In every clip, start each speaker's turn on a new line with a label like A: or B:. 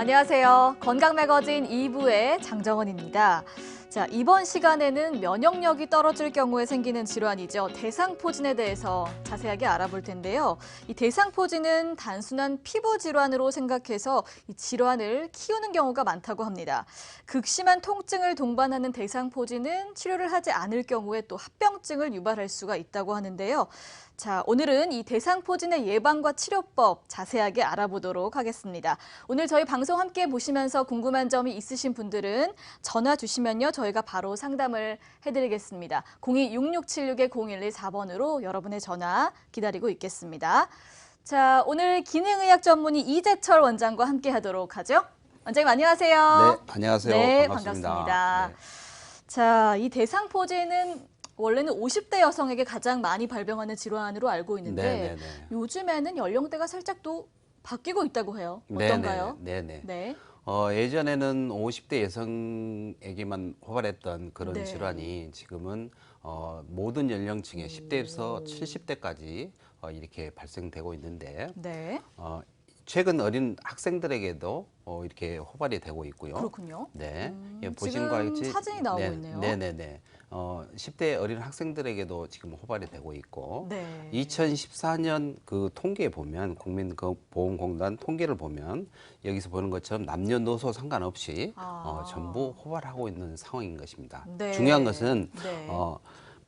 A: 안녕하세요. 건강매거진 2부의 장정원입니다. 자, 이번 시간에는 면역력이 떨어질 경우에 생기는 질환이죠. 대상포진에 대해서 자세하게 알아볼 텐데요. 이 대상포진은 단순한 피부 질환으로 생각해서 이 질환을 키우는 경우가 많다고 합니다. 극심한 통증을 동반하는 대상포진은 치료를 하지 않을 경우에 또 합병증을 유발할 수가 있다고 하는데요. 자, 오늘은 이 대상포진의 예방과 치료법 자세하게 알아보도록 하겠습니다. 오늘 저희 방송 함께 보시면서 궁금한 점이 있으신 분들은 전화 주시면요. 저희가 바로 상담을 해드리겠습니다. 02-6676-0114번으로 여러분의 전화 기다리고 있겠습니다. 자, 오늘 기능의학 전문의 이재철 원장과 함께 하도록 하죠. 원장님 안녕하세요.
B: 네, 안녕하세요.
A: 네,
B: 반갑습니다.
A: 반갑습니다.
B: 네.
A: 자, 이 대상포진은 원래는 50대 여성에게 가장 많이 발병하는 질환으로 알고 있는데
B: 네네네.
A: 요즘에는 연령대가 살짝 또 바뀌고 있다고 해요. 어떤가요?
B: 네네.
A: 네.
B: 예전에는 50대 여성에게만 호발했던 그런
A: 네.
B: 질환이 지금은 모든 연령층의 10대에서 70대까지 이렇게 발생되고 있는데
A: 네.
B: 최근 어린 학생들에게도 이렇게 호발이 되고 있고요.
A: 그렇군요.
B: 네.
A: 지금
B: 같이
A: 사진이 나오고 있네요.
B: 네네네. 10대 어린 학생들에게도 지금 호발이 되고 있고,
A: 네.
B: 2014년 그 통계에 보면, 국민보험공단 통계를 보면, 여기서 보는 것처럼 남녀노소 상관없이 전부 호발하고 있는 상황인 것입니다.
A: 네.
B: 중요한 것은,
A: 네.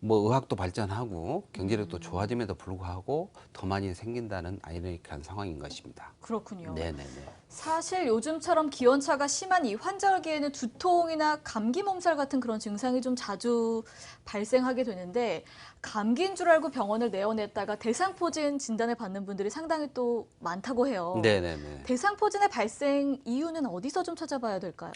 B: 뭐 의학도 발전하고 경제력도 좋아짐에도 불구하고 더 많이 생긴다는 아이러니컬한 상황인 것입니다.
A: 그렇군요.
B: 네네네.
A: 사실 요즘처럼 기온차가 심한 이 환절기에는 두통이나 감기 몸살 같은 그런 증상이 좀 자주 발생하게 되는데 감기인 줄 알고 병원을 내원했다가 대상포진 진단을 받는 분들이 상당히 또 많다고 해요.
B: 네네네.
A: 대상포진의 발생 이유는 어디서 좀 찾아봐야 될까요?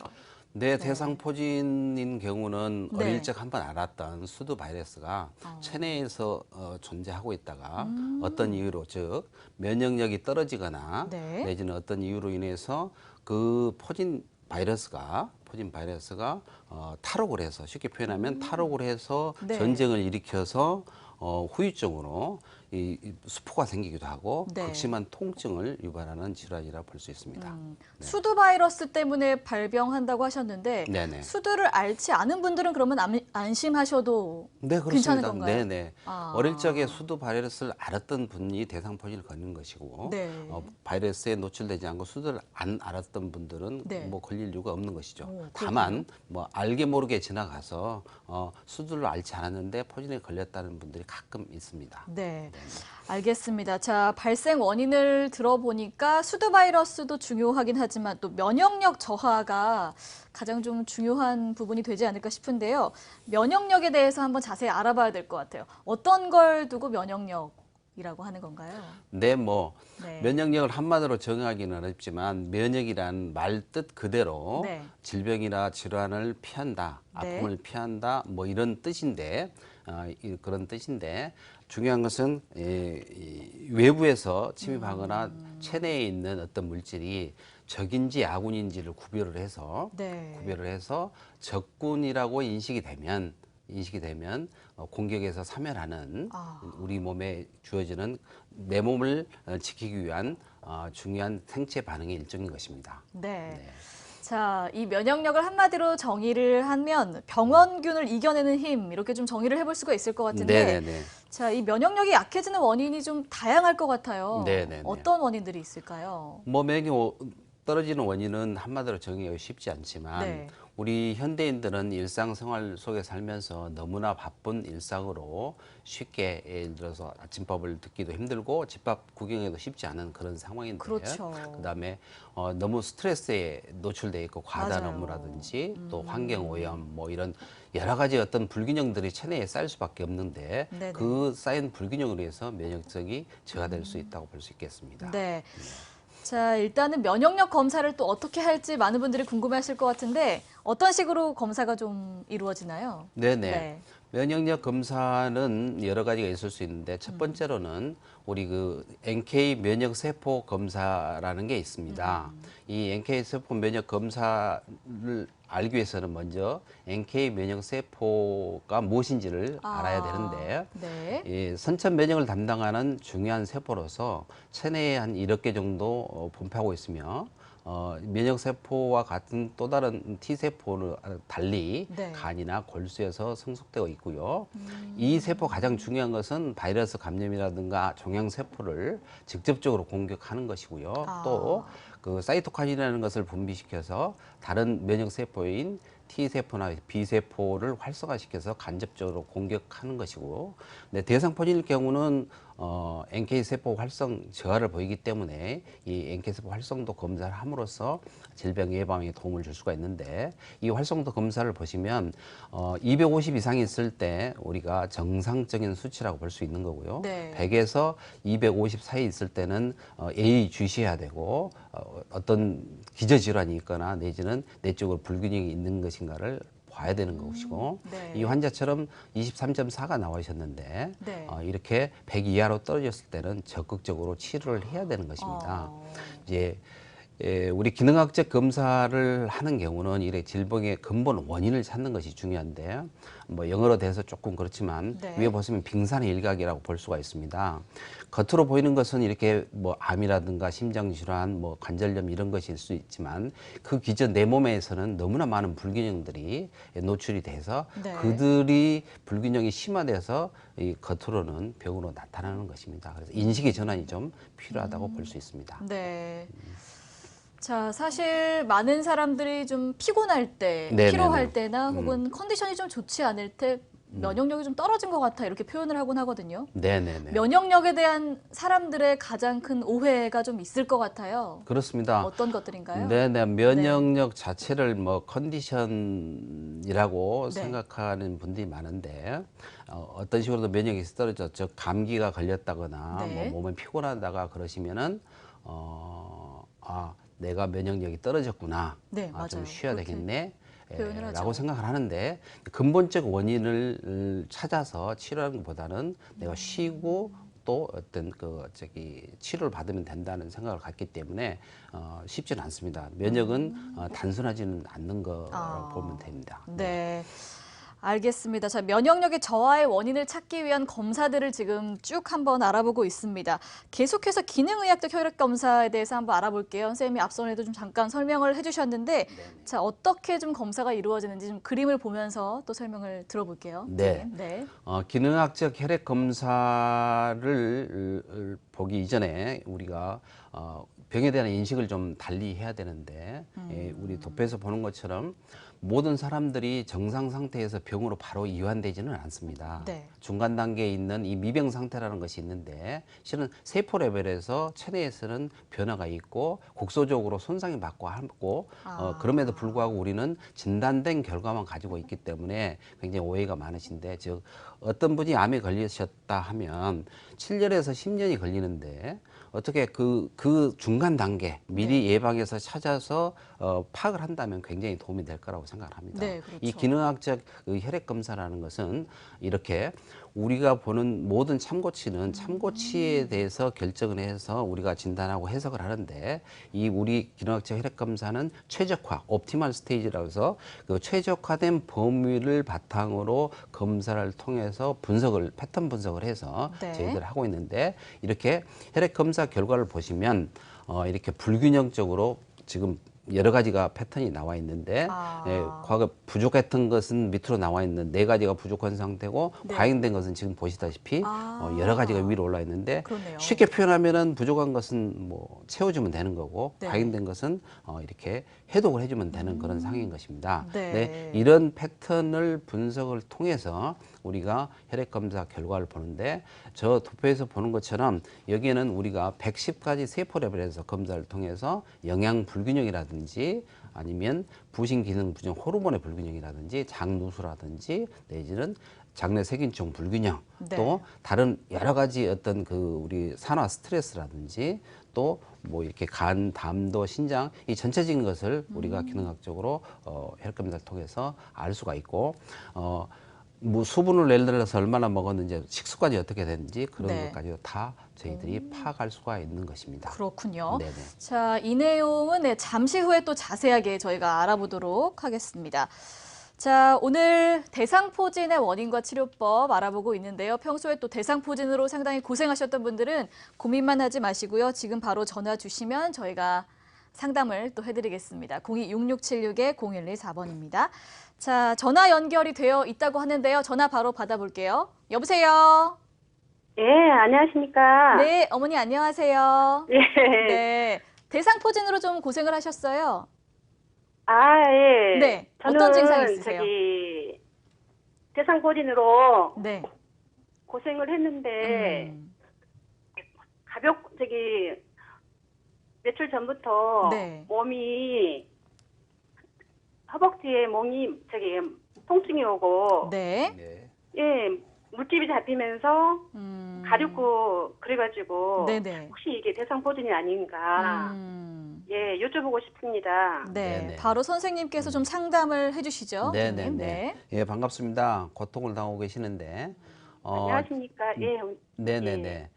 B: 네, 대상포진인 경우는
A: 네.
B: 어릴 적 한번 알았던 수두 바이러스가 체내에서 존재하고 있다가 어떤 이유로, 즉 면역력이 떨어지거나
A: 네.
B: 내지는 어떤 이유로 인해서 그 포진 바이러스가 탈옥을 해서, 쉽게 표현하면 탈옥을 해서
A: 네.
B: 전쟁을 일으켜서 후유증으로 이 수포가 생기기도 하고
A: 네.
B: 극심한 통증을 유발하는 질환이라 볼 수 있습니다.
A: 수두 바이러스 때문에 발병한다고 하셨는데
B: 네네.
A: 수두를 앓지 않은 분들은 그러면 안심하셔도
B: 네,
A: 괜찮은
B: 그렇습니다.
A: 건가요?
B: 네네. 어릴 적에 수두 바이러스를 앓았던 분이 대상포진을 걸리는 것이고,
A: 네.
B: 바이러스에 노출되지 않고 수두를 안 앓았던 분들은
A: 네.
B: 뭐 걸릴 이유가 없는 것이죠.
A: 그렇군요.
B: 다만 뭐 알게 모르게 지나가서 수두를 앓지 않았는데 포진에 걸렸다는 분들이 가끔 있습니다.
A: 네. 알겠습니다. 자, 발생 원인을 들어보니까 수두 바이러스도 중요하긴 하지만 또 면역력 저하가 가장 좀 중요한 부분이 되지 않을까 싶은데요. 면역력에 대해서 한번 자세히 알아봐야 될 것 같아요. 어떤 걸 두고 면역력이라고 하는 건가요?
B: 네,
A: 네.
B: 면역력을 한마디로 정의하기는 어렵지만 면역이란 말 뜻 그대로
A: 네.
B: 질병이나 질환을 피한다,
A: 네.
B: 아픔을 피한다, 뭐 이런 뜻인데 그런 뜻인데 중요한 것은 이 외부에서 침입하거나 체내에 있는 어떤 물질이 적인지 아군인지를 구별을 해서
A: 네.
B: 적군이라고 인식이 되면 공격에서 사멸하는 우리 몸에 주어지는 내 몸을 지키기 위한 중요한 생체 반응의 일종인 것입니다.
A: 네. 자, 이 면역력을 한마디로 정의를 하면 병원균을 이겨내는 힘 이렇게 좀 정의를 해볼 수가 있을 것 같은데
B: 네네네.
A: 자, 이 면역력이 약해지는 원인이 좀 다양할 것 같아요.
B: 네네네.
A: 어떤 원인들이 있을까요?
B: 뭐 떨어지는 원인은 한마디로 정의하기 쉽지 않지만
A: 네.
B: 우리 현대인들은 일상생활 속에 살면서 너무나 바쁜 일상으로 쉽게 예를 들어서 아침밥을 듣기도 힘들고 집밥 구경해도 쉽지 않은 그런 상황인데
A: 그렇죠.
B: 그다음에 너무 스트레스에 노출돼 있고 과다한
A: 맞아요.
B: 업무라든지 또 환경 오염 뭐 이런 여러 가지 어떤 불균형들이 체내에 쌓일 수밖에 없는데
A: 네네.
B: 그 쌓인 불균형으로 해서 면역력이 저하될 수 있다고 볼 수 있겠습니다.
A: 네. 자, 일단은 면역력 검사를 또 어떻게 할지 많은 분들이 궁금해하실 것 같은데 어떤 식으로 검사가 좀 이루어지나요?
B: 네네.
A: 네.
B: 면역력 검사는 여러 가지가 있을 수 있는데 첫 번째로는 우리 그 NK 면역 세포 검사라는 게 있습니다. 이 NK 세포 면역 검사를 알기 위해서는 먼저 NK 면역 세포가 무엇인지를 알아야 되는데
A: 네.
B: 이 선천 면역을 담당하는 중요한 세포로서 체내에 한 1억 개 정도 분포하고 있으며 면역 세포와 같은 또 다른 T 세포를 달리
A: 네.
B: 간이나 골수에서 성숙되어 있고요. 이 세포 가장 중요한 것은 바이러스 감염이라든가 종양 세포를 직접적으로 공격하는 것이고요.
A: 아.
B: 또 그 사이토카인이라는 것을 분비시켜서 다른 면역 세포인 T 세포나 B 세포를 활성화시켜서 간접적으로 공격하는 것이고, 근데 대상포진일 경우는 NK 세포 활성 저하를 보이기 때문에 이 NK 세포 활성도 검사를 함으로써 질병 예방에 도움을 줄 수가 있는데, 이 활성도 검사를 보시면 250 이상이 있을 때 우리가 정상적인 수치라고 볼 수 있는 거고요.
A: 네.
B: 100에서 250 사이 있을 때는 예의주시해야 되고, 어떤 기저질환이 있거나 내지는 내적으로 불균형이 있는 것인가를 봐야 되는 것이고,
A: 네.
B: 이 환자처럼 23.4가 나오셨는데
A: 네.
B: 이렇게 100 이하로 떨어졌을 때는 적극적으로 치료를 해야 되는 것입니다. 이제 우리 기능학적 검사를 하는 경우는 이래 질병의 근본 원인을 찾는 것이 중요한데, 뭐 영어로 돼서 조금 그렇지만
A: 네.
B: 위에 보시면 빙산의 일각이라고 볼 수가 있습니다. 겉으로 보이는 것은 이렇게 뭐 암이라든가 심장질환, 뭐 관절염 이런 것일 수 있지만 그 기저 내 몸에서는 너무나 많은 불균형들이 노출이 돼서
A: 네.
B: 그들이 불균형이 심화돼서 이 겉으로는 병으로 나타나는 것입니다. 그래서 인식의 전환이 좀 필요하다고 볼 수 있습니다.
A: 네. 자, 사실 많은 사람들이 좀 피곤할 때,
B: 네네네.
A: 피로할 때나 혹은 컨디션이 좀 좋지 않을 때 면역력이 좀 떨어진 것 같아 이렇게 표현을 하곤 하거든요.
B: 네네네.
A: 면역력에 대한 사람들의 가장 큰 오해가 좀 있을 것 같아요.
B: 그렇습니다.
A: 어떤 것들인가요?
B: 네네. 면역력 자체를 뭐 컨디션이라고
A: 네.
B: 생각하는 분들이 많은데, 어떤 식으로도 면역이 떨어져, 즉 감기가 걸렸다거나
A: 네.
B: 뭐 몸이 피곤하다가 그러시면은 내가 면역력이 떨어졌구나.
A: 네,
B: 좀
A: 맞아요.
B: 쉬어야
A: 그렇게
B: 되겠네.
A: 표현을 하죠.
B: 라고 생각을 하는데, 근본적 원인을 찾아서 치료하는 것보다는 내가 쉬고 또 어떤 치료를 받으면 된다는 생각을 갖기 때문에 쉽지는 않습니다. 면역은 단순하지는 않는 거라고 보면 됩니다.
A: 네. 알겠습니다. 자, 면역력의 저하의 원인을 찾기 위한 검사들을 지금 쭉 한번 알아보고 있습니다. 계속해서 기능의학적 혈액 검사에 대해서 한번 알아볼게요. 선생님이 앞선에도 좀 잠깐 설명을 해주셨는데, 자, 어떻게 좀 검사가 이루어지는지 좀 그림을 보면서 또 설명을 들어볼게요.
B: 네.
A: 선생님. 네.
B: 기능학적 혈액 검사를 보기 이전에 우리가 병에 대한 인식을 좀 달리 해야 되는데, 우리 도표에서 보는 것처럼 모든 사람들이 정상 상태에서 병으로 바로 이완되지는 않습니다.
A: 네.
B: 중간 단계에 있는 이 미병 상태라는 것이 있는데, 실은 세포 레벨에서 체내에서는 변화가 있고 국소적으로 손상이 받고 하고, 그럼에도 불구하고 우리는 진단된 결과만 가지고 있기 때문에 굉장히 오해가 많으신데, 즉 어떤 분이 암에 걸리셨다 하면 7년에서 10년이 걸리는데 어떻게 그 중간 단계 미리 예방해서 찾아서 파악을 한다면 굉장히 도움이 될 거라고 생각을 합니다.
A: 네, 그렇죠.
B: 이 기능학적 혈액 검사라는 것은 이렇게 우리가 보는 모든 참고치는 참고치에 대해서 결정을 해서 우리가 진단하고 해석을 하는데, 이 우리 기능학적 혈액 검사는 최적화, 옵티멀 스테이지라고 해서 그 최적화된 범위를 바탕으로 검사를 통해서 패턴 분석을 해서
A: 네.
B: 저희들 하고 있는데, 이렇게 혈액 검사 결과를 보시면 이렇게 불균형적으로 지금 여러 가지가 패턴이 나와 있는데, 과거 부족했던 것은 밑으로 나와 있는 4가지가 부족한 상태고, 과잉된 것은 지금 보시다시피 여러 가지가 위로 올라 있는데,
A: 그러네요.
B: 쉽게 표현하면은 부족한 것은 뭐 채워주면 되는 거고,
A: 네.
B: 과잉된 것은 이렇게 해독을 해주면 되는 그런 상황인 것입니다.
A: 네.
B: 네, 이런 패턴을 분석을 통해서 우리가 혈액 검사 결과를 보는데, 저 도표에서 보는 것처럼 여기에는 우리가 110가지 세포 레벨에서 검사를 통해서 영양 불균형이라든지 아니면 부신 기능 부정 호르몬의 불균형이라든지 장누수라든지 내지는 장내 세균총 불균형,
A: 네.
B: 또 다른 여러 가지 어떤 우리 산화 스트레스라든지 또 뭐 이렇게 간, 담도, 신장 이 전체적인 것을 우리가 기능학적으로 혈액 검사를 통해서 알 수가 있고, 뭐 수분을 예를 들어서 얼마나 먹었는지, 식수까지 어떻게 됐는지 그런
A: 네.
B: 것까지도 다 저희들이 파악할 수가 있는 것입니다.
A: 그렇군요.
B: 네네.
A: 자, 이 내용은 잠시 후에 또 자세하게 저희가 알아보도록 하겠습니다. 자, 오늘 대상포진의 원인과 치료법 알아보고 있는데요. 평소에 또 대상포진으로 상당히 고생하셨던 분들은 고민만 하지 마시고요. 지금 바로 전화 주시면 저희가 상담을 또 해드리겠습니다. 02-6676-0114번입니다. 자, 전화 연결이 되어 있다고 하는데요. 전화 바로 받아볼게요. 여보세요?
C: 예, 안녕하십니까.
A: 네, 어머니 안녕하세요.
C: 예.
A: 네, 대상포진으로 좀 고생을 하셨어요.
C: 아, 예.
A: 네,
C: 저는
A: 어떤 증상이 있으세요?
C: 대상포진으로
A: 네.
C: 고생을 했는데, 며칠 전부터
A: 네.
C: 몸이, 허벅지에 통증이 오고,
A: 네.
B: 네.
C: 예, 물집이 잡히면서 가렵고, 그래가지고,
A: 네네.
C: 혹시 이게 대상포진이 아닌가, 예, 여쭤보고 싶습니다.
A: 네,
B: 네네.
A: 바로 선생님께서 좀 상담을 해주시죠.
B: 네네네.
A: 선생님. 네.
B: 예, 반갑습니다. 고통을 당하고 계시는데,
C: 안녕하십니까. 예.
B: 네네네.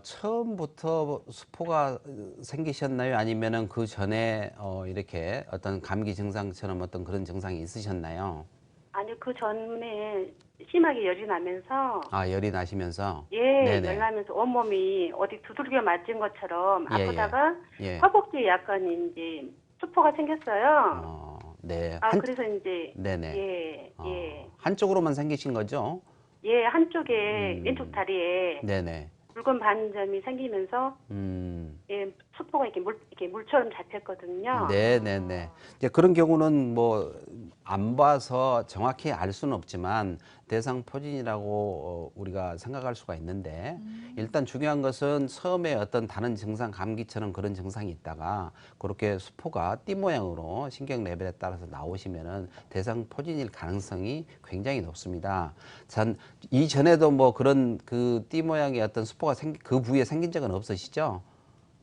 B: 처음부터 수포가 생기셨나요? 아니면은 그 전에 이렇게 어떤 감기 증상처럼 어떤 그런 증상이 있으셨나요?
C: 아니, 그 전에 심하게 열이 나면서,
B: 아, 열이 나시면서?
C: 예,
B: 네네.
C: 열 나면서 온몸이 어디 두들겨 맞은 것처럼
B: 예, 예.
C: 아프다가
B: 예.
C: 허벅지에 약간 이제 수포가 생겼어요.
B: 네.
C: 그래서 이제,
B: 네네.
C: 예, 예.
B: 한쪽으로만 생기신 거죠?
C: 예, 한쪽에 왼쪽 다리에
B: 네네.
C: 붉은 반점이 생기면서, 예, 수포가 이렇게 물처럼 잡혔거든요.
B: 네네네. 이제 그런 경우는 뭐 안 봐서 정확히 알 수는 없지만 대상포진이라고 우리가 생각할 수가 있는데 일단 중요한 것은 처음에 어떤 다른 증상, 감기처럼 그런 증상이 있다가 그렇게 수포가 띠 모양으로 신경 레벨에 따라서 나오시면은 대상포진일 가능성이 굉장히 높습니다. 이전에도 뭐 그런 그 띠 모양의 어떤 수포가 그 부위에 생긴 적은 없으시죠?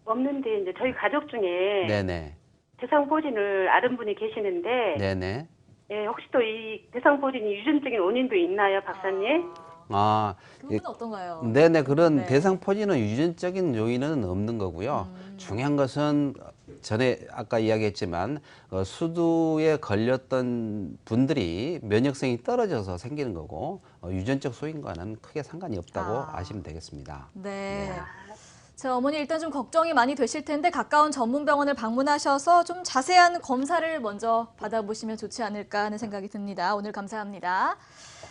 C: 없는데 이제 저희 가족 중에
B: 네네.
C: 대상포진을 앓은 분이 계시는데,
B: 네네.
C: 예, 혹시 또 이 대상포진이 유전적인 원인도 있나요, 박사님?
A: 그분은 어떤가요?
B: 네네. 그런
A: 네.
B: 대상포진은 유전적인 요인은 없는 거고요. 중요한 것은 전에 아까 이야기했지만 수두에 걸렸던 분들이 면역성이 떨어져서 생기는 거고 유전적 소인과는 크게 상관이 없다고 아시면 되겠습니다.
A: 네. 자, 어머니 일단 좀 걱정이 많이 되실 텐데 가까운 전문 병원을 방문하셔서 좀 자세한 검사를 먼저 받아보시면 좋지 않을까 하는 생각이 듭니다. 오늘 감사합니다.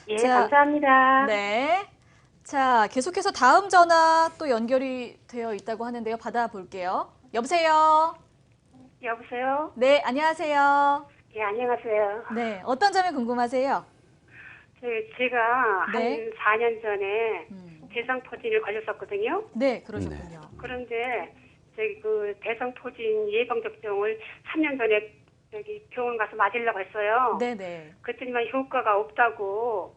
C: 예,
A: 자,
C: 감사합니다.
A: 네. 자, 계속해서 다음 전화 또 연결이 되어 있다고 하는데요. 받아볼게요. 여보세요?
C: 여보세요?
A: 네, 안녕하세요.
C: 예, 안녕하세요.
A: 네, 어떤 점이 궁금하세요?
C: 제가
A: 네.
C: 한 4년 전에 대상포진을 걸렸었거든요.
A: 네, 그러셨군요.
C: 그런데 그 대상포진 예방접종을 3년 전에 병원 가서 맞으려고 했어요.
A: 네네.
C: 그랬더니만 효과가 없다고.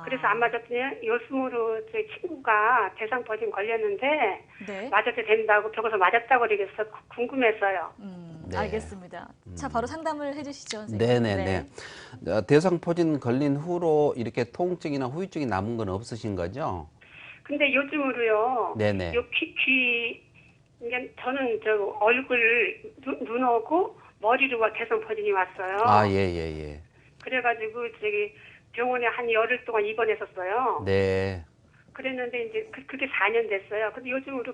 C: 그래서 안 맞았더니 여수으로 제 친구가 대상포진 걸렸는데
A: 네.
C: 맞아도 된다고 병원에서 맞았다고 그러겠어 궁금했어요.
B: 네.
A: 알겠습니다. 자, 바로 상담을 해주시죠, 선생님.
B: 네네네. 대상포진 걸린 후로 이렇게 통증이나 후유증이 남은 건 없으신 거죠?
C: 근데 요즘으로요.
B: 네네.
C: 요 이제 저는 얼굴, 눈하고 머리로 대상포진이 왔어요.
B: 아, 예.
C: 그래가지고 병원에 한 열흘 동안 입원했었어요.
B: 네.
C: 그랬는데 이제 그게 4년 됐어요. 근데 요즘으로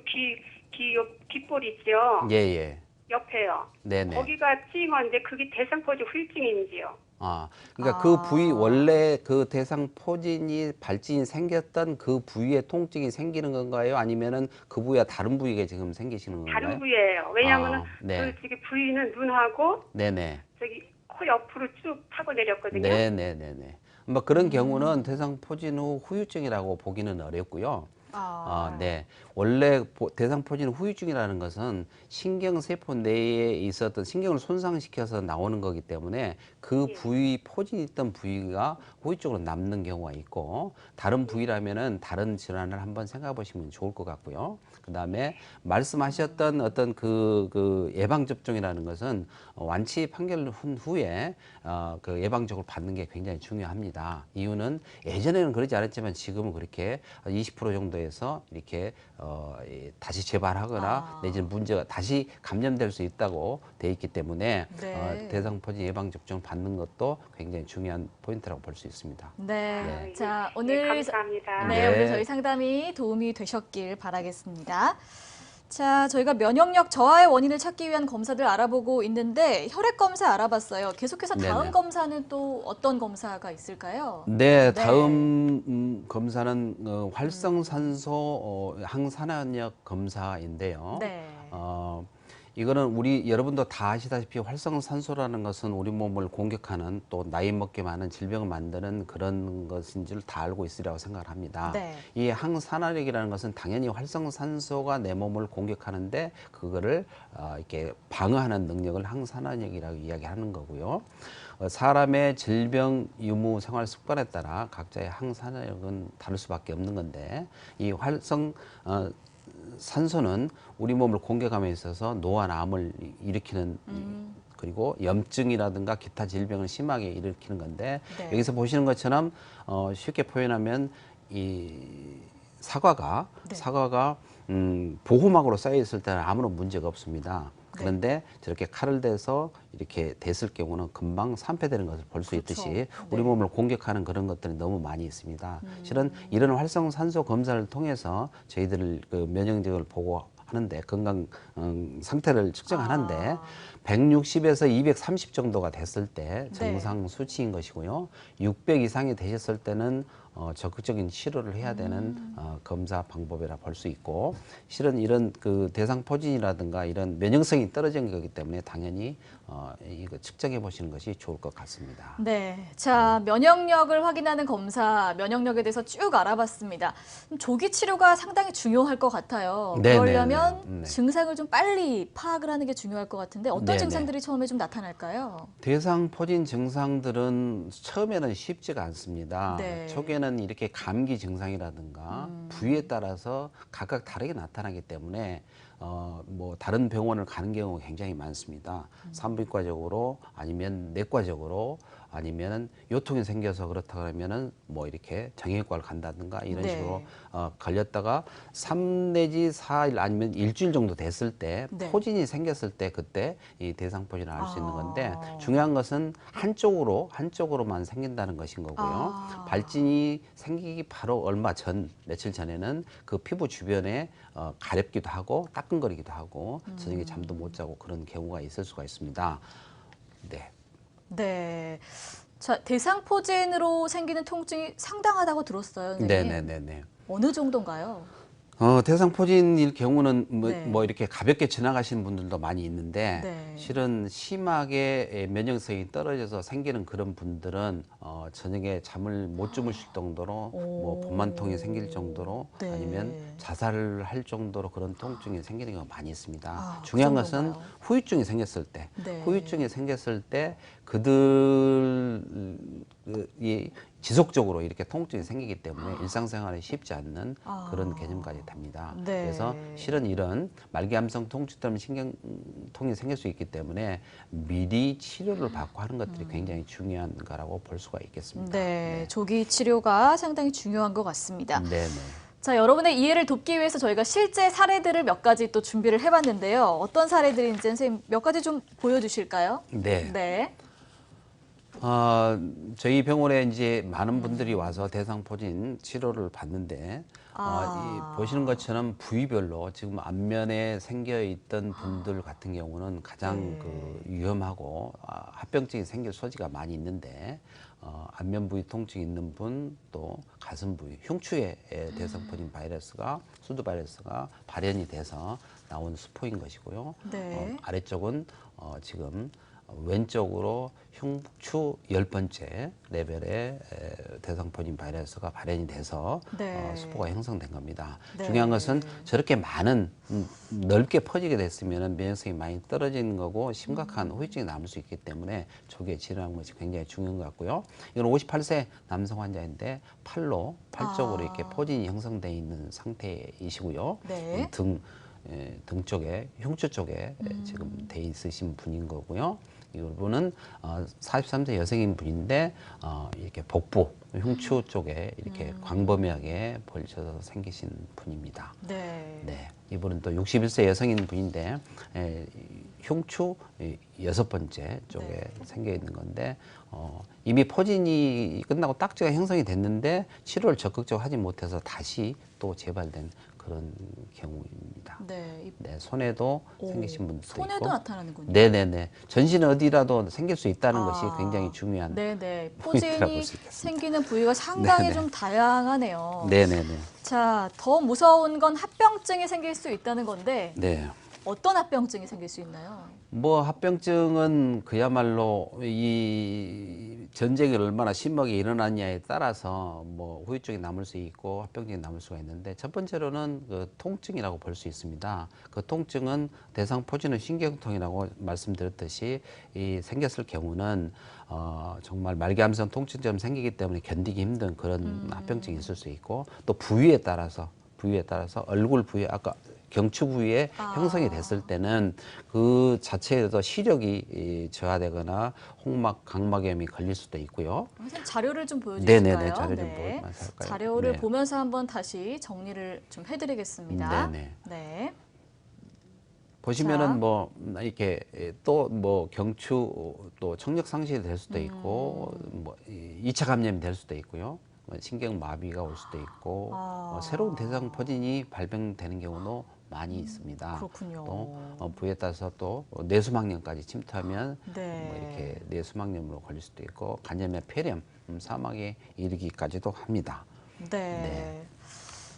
C: 귓볼 있죠.
B: 예.
C: 옆에요.
B: 네네.
C: 거기가 찡한데 그게 대상포진 후유증인지요.
B: 그러니까 그 부위 원래 그 대상포진이 발진이 생겼던 그 부위에 통증이 생기는 건가요? 아니면은 그 부위와 다른 부위가 지금 생기시는 건가요?
C: 다른 부위예요. 왜냐하면은
B: 네.
C: 그 부위는 눈하고
B: 네네.
C: 코 옆으로 쭉 타고 내렸거든요.
B: 네네네네. 뭐 그런 경우는 대상포진 후 후유증이라고 보기는 어렵고요. 네. 원래 대상포진 후유증이라는 것은 신경세포 내에 있었던 신경을 손상시켜서 나오는 거기 때문에 그 부위, 포진이 있던 부위가 후유증으로 남는 경우가 있고 다른 부위라면은 다른 질환을 한번 생각해 보시면 좋을 것 같고요. 그 다음에 말씀하셨던 어떤 그 예방접종이라는 것은 완치 판결 후에 그 예방접종을 받는 게 굉장히 중요합니다. 이유는 예전에는 그러지 않았지만 지금은 그렇게 20% 정도에서 이렇게 다시 재발하거나 내지는 문제가 다시 감염될 수 있다고 돼 있기 때문에
A: 네.
B: 대상포진 예방접종 받는 것도 굉장히 중요한 포인트라고 볼 수 있습니다.
A: 네. 자,
C: 네,
A: 오늘
C: 감사합니다.
A: 네,
B: 네.
A: 오늘 저희 상담이 도움이 되셨길 바라겠습니다. 자, 저희가 면역력 저하의 원인을 찾기 위한 검사들 알아보고 있는데 혈액 검사 알아봤어요. 계속해서 다음
B: 네네.
A: 검사는 또 어떤 검사가 있을까요?
B: 네,
A: 네.
B: 다음 검사는 활성산소 항산화력 검사인데요.
A: 네.
B: 이거는 우리 여러분도 다 아시다시피 활성산소라는 것은 우리 몸을 공격하는 또 나이 먹게 많은 질병을 만드는 그런 것인 줄 다 알고 있으리라고 생각을 합니다.
A: 네.
B: 이 항산화력이라는 것은 당연히 활성산소가 내 몸을 공격하는데 그거를 이렇게 방어하는 능력을 항산화력이라고 이야기하는 거고요. 사람의 질병, 유무, 생활 습관에 따라 각자의 항산화력은 다를 수밖에 없는 건데 이 산소는 우리 몸을 공격함에 있어서 노화나 암을 일으키는 그리고 염증이라든가 기타 질병을 심하게 일으키는 건데
A: 네.
B: 여기서 보시는 것처럼 쉽게 표현하면 이 사과가 보호막으로 쌓여 있을 때는 아무런 문제가 없습니다. 그런데 저렇게 칼을 대서 이렇게 됐을 경우는 금방 산패되는 것을 볼 수
A: 그렇죠.
B: 있듯이 우리 몸을 공격하는 그런 것들이 너무 많이 있습니다. 실은 이런 활성산소 검사를 통해서 저희들 그 면역력을 보고 하는데 건강 상태를 측정하는데 160에서 230 정도가 됐을 때 정상 수치인 것이고요. 600 이상이 되셨을 때는 적극적인 치료를 해야 되는 검사 방법이라 볼 수 있고 실은 이런 그 대상포진이라든가 이런 면역성이 떨어진 거기 때문에 당연히 이거 측정해 보시는 것이 좋을 것 같습니다.
A: 네. 자, 면역력을 확인하는 검사, 면역력에 대해서 쭉 알아봤습니다. 조기 치료가 상당히 중요할 것 같아요.
B: 네,
A: 그러려면
B: 네, 네.
A: 증상을 좀 빨리 파악을 하는 게 중요할 것 같은데 어떤
B: 네,
A: 증상들이 처음에 좀 나타날까요?
B: 대상포진 증상들은 처음에는 쉽지가 않습니다.
A: 네.
B: 초기에는 이렇게 감기 증상이라든가 부위에 따라서 각각 다르게 나타나기 때문에 뭐 다른 병원을 가는 경우가 굉장히 많습니다. 산부인과적으로 아니면 내과적으로 아니면 요통이 생겨서 그렇다 그러면은 뭐 이렇게 정형외과를 간다든가 이런
A: 네.
B: 식으로 걸렸다가 3 내지 4일 아니면 일주일 정도 됐을 때
A: 네.
B: 포진이 생겼을 때 그때 이 대상포진을 알 수 있는 건데
A: 아.
B: 중요한 것은 한쪽으로만 생긴다는 것인 거고요. 발진이 생기기 바로 얼마 전 며칠 전에는 그 피부 주변에 가렵기도 하고 따끔거리기도 하고 저녁에 잠도 못 자고 그런 경우가 있을 수가 있습니다. 네.
A: 네. 자, 대상포진으로 생기는 통증이 상당하다고 들었어요, 선생님.
B: 네네네네.
A: 어느 정도인가요?
B: 대상포진일 경우는
A: 네.
B: 뭐 이렇게 가볍게 지나가시는 분들도 많이 있는데
A: 네.
B: 실은 심하게 면역성이 떨어져서 생기는 그런 분들은 저녁에 잠을 못 주무실 정도로 뭐 복만통이 생길 정도로
A: 네.
B: 아니면 자살을 할 정도로 그런 통증이 생기는 경우가 많이 있습니다.
A: 그
B: 중요한 것은
A: 정도인가요?
B: 후유증이 생겼을 때
A: 네.
B: 후유증이 생겼을 때 그들이 지속적으로 이렇게 통증이 생기기 때문에 일상생활에 쉽지 않는 그런 개념까지 됩니다.
A: 네.
B: 그래서 실은 이런 말기암성 통증 때문에 신경통이 생길 수 있기 때문에 미리 치료를 받고 하는 것들이 굉장히 중요한 거라고 볼 수가 있겠습니다.
A: 네, 조기 치료가 상당히 중요한 것 같습니다.
B: 네네.
A: 자, 여러분의 이해를 돕기 위해서 저희가 실제 사례들을 몇 가지 또 준비를 해봤는데요. 어떤 사례들인지 선생님 몇 가지 좀 보여주실까요?
B: 네.
A: 네.
B: 저희 병원에 이제 많은 분들이 와서 대상포진 치료를 받는데 이 보시는 것처럼 부위별로 지금 안면에 생겨 있던 분들 같은 경우는 가장 그 위험하고 합병증이 생길 소지가 많이 있는데 안면 부위 통증이 있는 분 또 가슴 부위 흉추에 대상포진 바이러스가 수두 바이러스가 발현이 돼서 나온 수포인 것이고요.
A: 네.
B: 아래쪽은 지금 왼쪽으로 흉추 10번째 레벨의 대상포진 바이러스가 발현이 돼서
A: 네.
B: 수포가 형성된 겁니다.
A: 네.
B: 중요한 것은 저렇게 많은 넓게 퍼지게 됐으면 면역성이 많이 떨어지는 거고 심각한 후유증이 남을 수 있기 때문에 조기에 치료하는 것이 굉장히 중요한 것 같고요. 이건 58세 남성 환자인데 팔 쪽으로 이렇게 포진이 형성되어 있는 상태이시고요.
A: 네.
B: 등 쪽에 흉추 쪽에 지금 돼 있으신 분인 거고요. 이분은 43세 여성인 분인데 이렇게 복부 흉추 쪽에 이렇게 광범위하게 벌쳐서 생기신 분입니다.
A: 네.
B: 네, 이분은 또 61세 여성인 분인데 흉추 6번째 쪽에 생겨 있는 건데 이미 포진이 끝나고 딱지가 형성이 됐는데 치료를 적극적으로 하지 못해서 다시 또 재발된 그런 경우입니다.
A: 네.
B: 네, 손에도
A: 오,
B: 생기신 분들도
A: 손에도
B: 있고.
A: 나타나는군요.
B: 네네네. 전신 어디라도 생길 수 있다는 것이
A: 아,
B: 굉장히 중요한
A: 네네.
B: 포인트라고
A: 포진이
B: 볼 수 있겠습니다.
A: 생기는 부위가 상당히
B: 네네.
A: 좀 다양하네요.
B: 네네네.
A: 자, 더 무서운 건 합병증이 생길 수 있다는 건데
B: 네.
A: 어떤 합병증이 생길 수 있나요?
B: 뭐 합병증은 그야말로 이 전쟁이 얼마나 심하게 일어났냐에 따라서 뭐 후유증이 남을 수 있고 합병증이 남을 수가 있는데 첫 번째로는 그 통증이라고 볼 수 있습니다. 그 통증은 대상포진의 신경통이라고 말씀드렸듯이 이 생겼을 경우는 정말 말기암성 통증처럼 생기기 때문에 견디기 힘든 그런 합병증이 있을 수 있고 또 부위에 따라서 얼굴 부위 아까 경추 부위에 형성이 됐을 때는 그 자체에도 시력이 저하되거나 홍막, 각막염이 걸릴 수도 있고요.
A: 선생님 자료를 좀 보여주실까요?
B: 네네네, 자료 좀 보여주면서 할까요?
A: 자료를
B: 네.
A: 보면서 한번 다시 정리를 좀 해드리겠습니다.
B: 네네.
A: 네.
B: 보시면은
A: 자.
B: 뭐 이렇게 또 뭐 경추 또 청력 상실이 될 수도 있고 뭐 2차 감염이 될 수도 있고요. 뭐 신경 마비가 올 수도 있고 새로운 대상 포진이 발병되는 경우도 많이 있습니다.
A: 그렇군요.
B: 또 부위에 따라서 또 뇌수막염까지 침투하면
A: 네.
B: 뭐 이렇게 뇌수막염으로 걸릴 수도 있고 간염의 폐렴, 사망에 이르기까지도 합니다.
A: 네.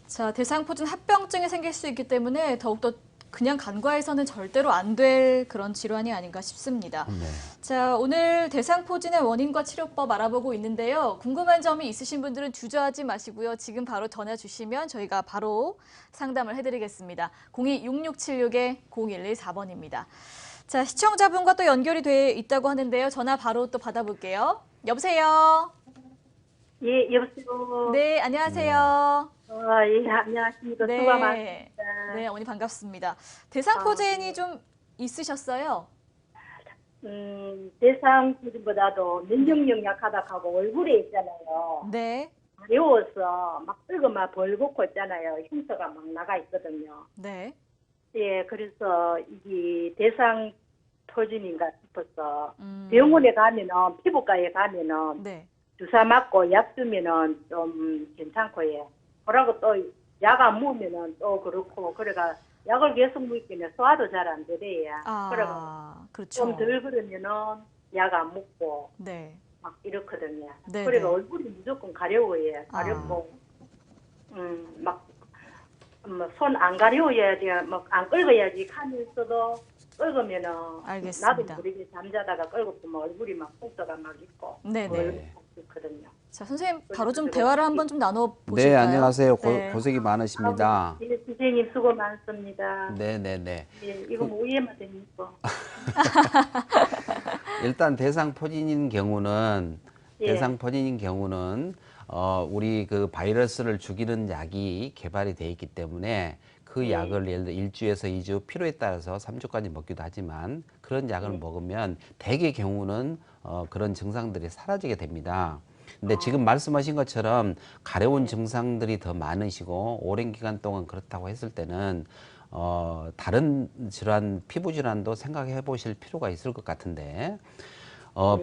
A: 자, 대상포진 합병증이 생길 수 있기 때문에 더욱더 그냥 간과해서는 절대로 안 될 그런 질환이 아닌가 싶습니다.
B: 네.
A: 자, 오늘 대상포진의 원인과 치료법 알아보고 있는데요. 궁금한 점이 있으신 분들은 주저하지 마시고요. 지금 바로 전화 주시면 저희가 바로 상담을 해드리겠습니다. 02-6676-0114번입니다. 자, 시청자분과 또 연결이 돼 있다고 하는데요. 전화 바로 또 받아볼게요. 여보세요?
C: 예, 여보세요.
A: 네, 안녕하세요.
C: 예, 안녕하십니까.
A: 네.
C: 수고 많습니다.
A: 네, 어머니 반갑습니다. 대상포진이 좀 있으셨어요?
C: 대상포진보다도 면역력 약하다 하고 얼굴에 있잖아요.
A: 네.
C: 가려워서 막 뜨거만 벌겋고 있잖아요. 흉터가 막 나가 있거든요.
A: 네.
C: 예, 그래서 이게 대상포진인가 싶어서 병원에 가면은 피부과에 가면은
A: 네.
C: 주사 맞고 약 주면은 좀 괜찮고 예. 그러고 또 약 안 먹으면은 또 그렇고 그래가 약을 계속 먹기는 소화도 잘 안 되대요. 그래가
A: 그렇죠.
C: 좀 덜 그러면은 약 안 먹고
A: 네.
C: 막 이렇거든요.
A: 네,
C: 그래가
A: 네.
C: 얼굴이 무조건 가려워요. 가렵고 막 손 안 가려워야지 막 안 긁어야지 하면서도 긁으면은
A: 알겠습니다.
C: 나도 모르게 잠자다가 긁고 보면 얼굴이 막 흉터가 막 있고
A: 네네.
C: 그렇거든요.
A: 자, 선생님 바로 좀 대화를 한번 좀 나눠 보실까요?
B: 네, 안녕하세요.
A: 네.
B: 고생이 많으십니다.
C: 예, 선생님 수고 많습니다.
B: 네네네.
C: 예, 이거 뭐 이해만 됩니까?
B: 일단 대상포진인 경우는
C: 예.
B: 대상포진인 경우는 우리 그 바이러스를 죽이는 약이 개발이 돼 있기 때문에 그 약을 예를 들어 1주에서 2주 필요에 따라서 3주까지 먹기도 하지만 그런 약을 먹으면 대개 경우는 그런 증상들이 사라지게 됩니다. 근데 지금 말씀하신 것처럼 가려운 증상들이 더 많으시고 오랜 기간 동안 그렇다고 했을 때는 다른 질환, 피부 질환도 생각해 보실 필요가 있을 것 같은데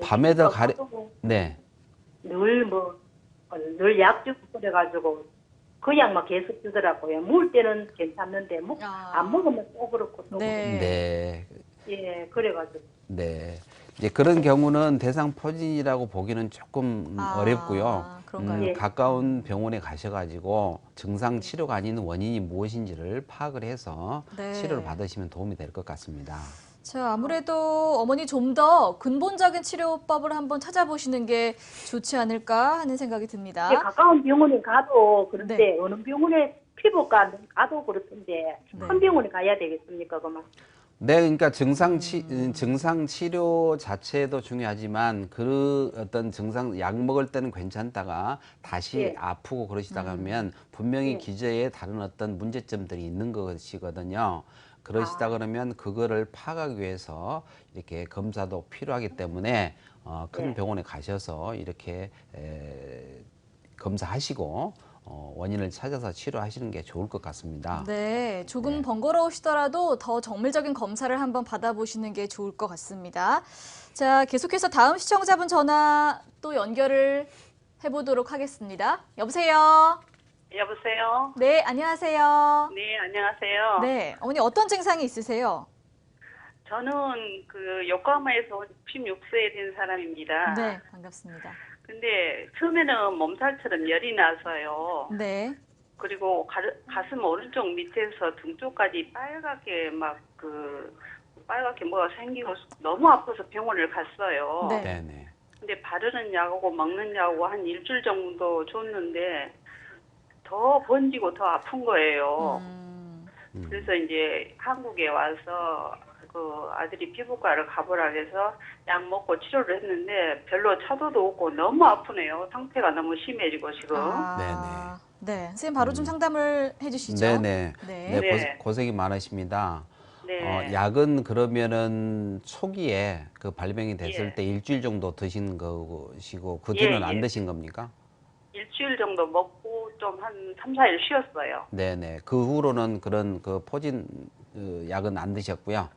B: 밤에도 네.
C: 늘 약 주고 그래가지고 그 약만 계속 주더라고요. 먹을 때는 괜찮는데 안 먹으면 또 그렇고 또
A: 네.
B: 네.
C: 예, 그래가지고
B: 네. 이제 그런 경우는 대상포진이라고 보기는 조금 어렵고요.
A: 그런가요?
C: 예.
B: 가까운 병원에 가셔가지고 증상 치료가 아닌 원인이 무엇인지를 파악을 해서
A: 네.
B: 치료를 받으시면 도움이 될 것 같습니다.
A: 자, 아무래도 어머니 좀 더 근본적인 치료법을 한번 찾아보시는 게 좋지 않을까 하는 생각이 듭니다.
C: 이제 가까운 병원에 가도 그런데
A: 네.
C: 어느 병원에 피부과 가도 그렇던데
A: 네.
C: 큰 병원에 가야 되겠습니까, 그만?
B: 네, 그러니까 증상 치료 자체도 중요하지만 그 어떤 증상 약 먹을 때는 괜찮다가 다시
C: 예.
B: 아프고 그러시다가 하면 분명히
C: 예.
B: 기저에 다른 어떤 문제점들이 있는 것이거든요. 그러시다 그러면 그거를 파악하기 위해서 이렇게 검사도 필요하기 때문에 큰
C: 예.
B: 병원에 가셔서 이렇게 검사하시고 원인을 찾아서 치료하시는 게 좋을 것 같습니다.
A: 네, 조금 번거로우시더라도 더 정밀적인 검사를 한번 받아보시는 게 좋을 것 같습니다. 자, 계속해서 다음 시청자분 전화 또 연결을 해보도록 하겠습니다. 여보세요?
D: 여보세요?
A: 네, 안녕하세요.
D: 네, 안녕하세요.
A: 네, 어머니 어떤 증상이 있으세요?
D: 저는 그 요코하마에서 온 66세 된 사람입니다.
A: 네, 반갑습니다.
D: 근데 처음에는 몸살처럼 열이 나서요.
A: 네.
D: 그리고 가슴 오른쪽 밑에서 등 쪽까지 빨갛게 뭐가 생기고 너무 아파서 병원을 갔어요.
A: 네.
B: 네네.
D: 근데 바르는 약하고 먹는 약하고 한 일주일 정도 줬는데 더 번지고 더 아픈 거예요. 그래서 이제 한국에 와서 그 아들이 피부과를 가보라 해서 약 먹고 치료를 했는데 별로 차도도 없고 너무 아프네요. 상태가 너무 심해지고 지금.
A: 네, 선생님 바로 좀 상담을 해주시죠.
B: 네네.
A: 네.
D: 네.
B: 고생이 많으십니다.
D: 네.
B: 약은 그러면은 초기에 그 발병이 됐을
D: 예.
B: 때 일주일 정도 드신 것이고 그 뒤는
D: 예,
B: 안
D: 예.
B: 드신 겁니까?
D: 일주일 정도 먹고 좀 한 3, 4일 쉬었어요.
B: 네네. 그 후로는 그런 그 포진 약은 안 드셨고요.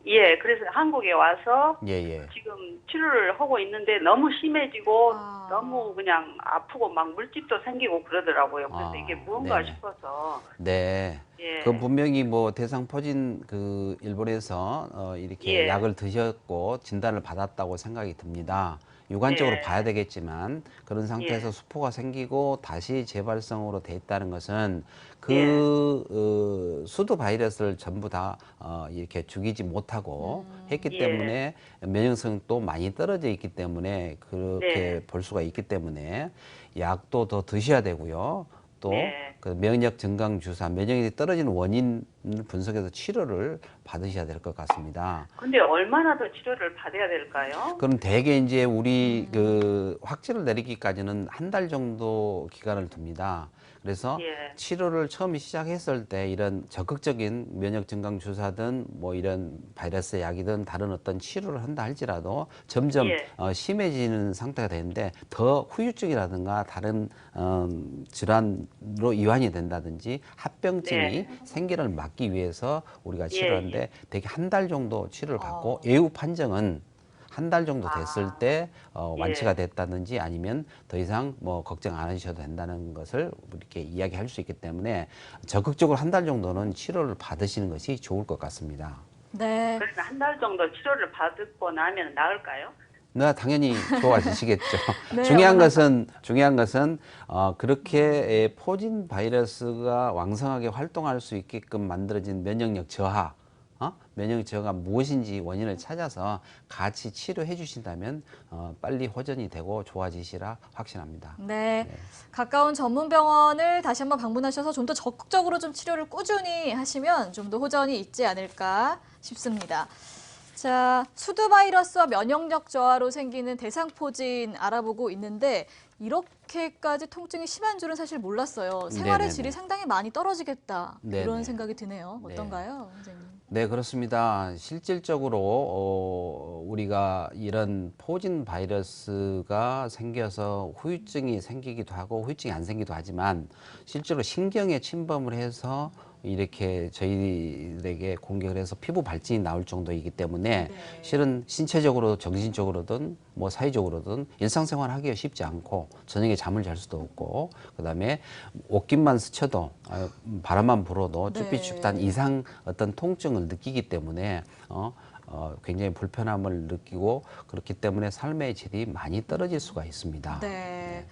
D: 예, 그래서 한국에 와서
B: 예예.
D: 지금 치료를 하고 있는데 너무 심해지고
A: 아.
D: 너무 그냥 아프고 막 물집도 생기고 그러더라고요. 그래서
B: 아,
D: 이게 무언가
B: 네네.
D: 싶어서.
B: 네.
D: 예.
B: 그 분명히 뭐 대상포진 그 일본에서 이렇게
D: 예.
B: 약을 드셨고 진단을 받았다고 생각이 듭니다. 유관적으로
D: 예.
B: 봐야 되겠지만 그런 상태에서
D: 예.
B: 수포가 생기고 다시 재발성으로 돼 있다는 것은
D: 예.
B: 그 수도 바이러스를 전부 다 이렇게 죽이지 못하고 했기
D: 예.
B: 때문에 면역성도 많이 떨어져 있기 때문에 그렇게
D: 네.
B: 볼 수가 있기 때문에 약도 더 드셔야 되고요. 또
D: 네.
B: 그 면역 증강 주사, 면역력이 떨어지는 원인을 분석해서 치료를 받으셔야 될 것 같습니다.
D: 근데 얼마나 더 치료를 받아야 될까요?
B: 그럼 대개 이제 우리 그 확진을 내리기까지는 한 달 정도 기간을 둡니다. 그래서
D: 예.
B: 치료를 처음 시작했을 때 이런 적극적인 면역 증강 주사든 뭐 이런 바이러스 약이든 다른 어떤 치료를 한다 할지라도 점점
D: 예.
B: 심해지는 상태가 되는데 더 후유증이라든가 다른 질환으로 이완이 된다든지 합병증이
D: 네.
B: 생기를 막기 위해서 우리가
D: 예,
B: 치료하는데 대개 한 달 정도 치료를 받고
A: 어.
B: 예후 판정은 한 달 정도 됐을 때 완치가
D: 예.
B: 됐다든지 아니면 더 이상 뭐 걱정 안 하셔도 된다는 것을 이렇게 이야기할 수 있기 때문에 적극적으로 한 달 정도는 치료를 받으시는 것이 좋을 것 같습니다.
A: 네.
D: 그래서 한 달 정도 치료를 받고 나면 나을까요?
B: 네, 당연히 좋아지시겠죠.
A: 네,
B: 중요한
A: 어머나.
B: 것은 그렇게 포진 바이러스가 왕성하게 활동할 수 있게끔 만들어진 면역력 저하, 면역 저하가 무엇인지 원인을 찾아서 같이 치료해 주신다면 빨리 호전이 되고 좋아지시라 확신합니다.
A: 네. 가까운 전문 병원을 다시 한번 방문하셔서 좀 더 적극적으로 좀 치료를 꾸준히 하시면 좀 더 호전이 있지 않을까 싶습니다. 자, 수두 바이러스와 면역력 저하로 생기는 대상포진 알아보고 있는데 이렇게까지 통증이 심한 줄은 사실 몰랐어요. 생활의
B: 네네네.
A: 질이 상당히 많이 떨어지겠다.
B: 네네.
A: 이런 생각이 드네요.
B: 네.
A: 어떤가요, 선생님?
B: 네, 그렇습니다. 실질적으로 우리가 이런 포진 바이러스가 생겨서 후유증이 생기기도 하고 후유증이 안 생기기도 하지만 실제로 신경에 침범을 해서 이렇게 저희들에게 공격을 해서 피부 발진이 나올 정도이기 때문에 실은 신체적으로 정신적으로든 뭐 사회적으로든 일상생활 하기가 쉽지 않고 저녁에 잠을 잘 수도 없고 그다음에 옷깃만 스쳐도 바람만 불어도 쭈삣쭈삣한 이상 어떤 통증을 느끼기 때문에 굉장히 불편함을 느끼고 그렇기 때문에 삶의 질이 많이 떨어질 수가 있습니다.
A: 네.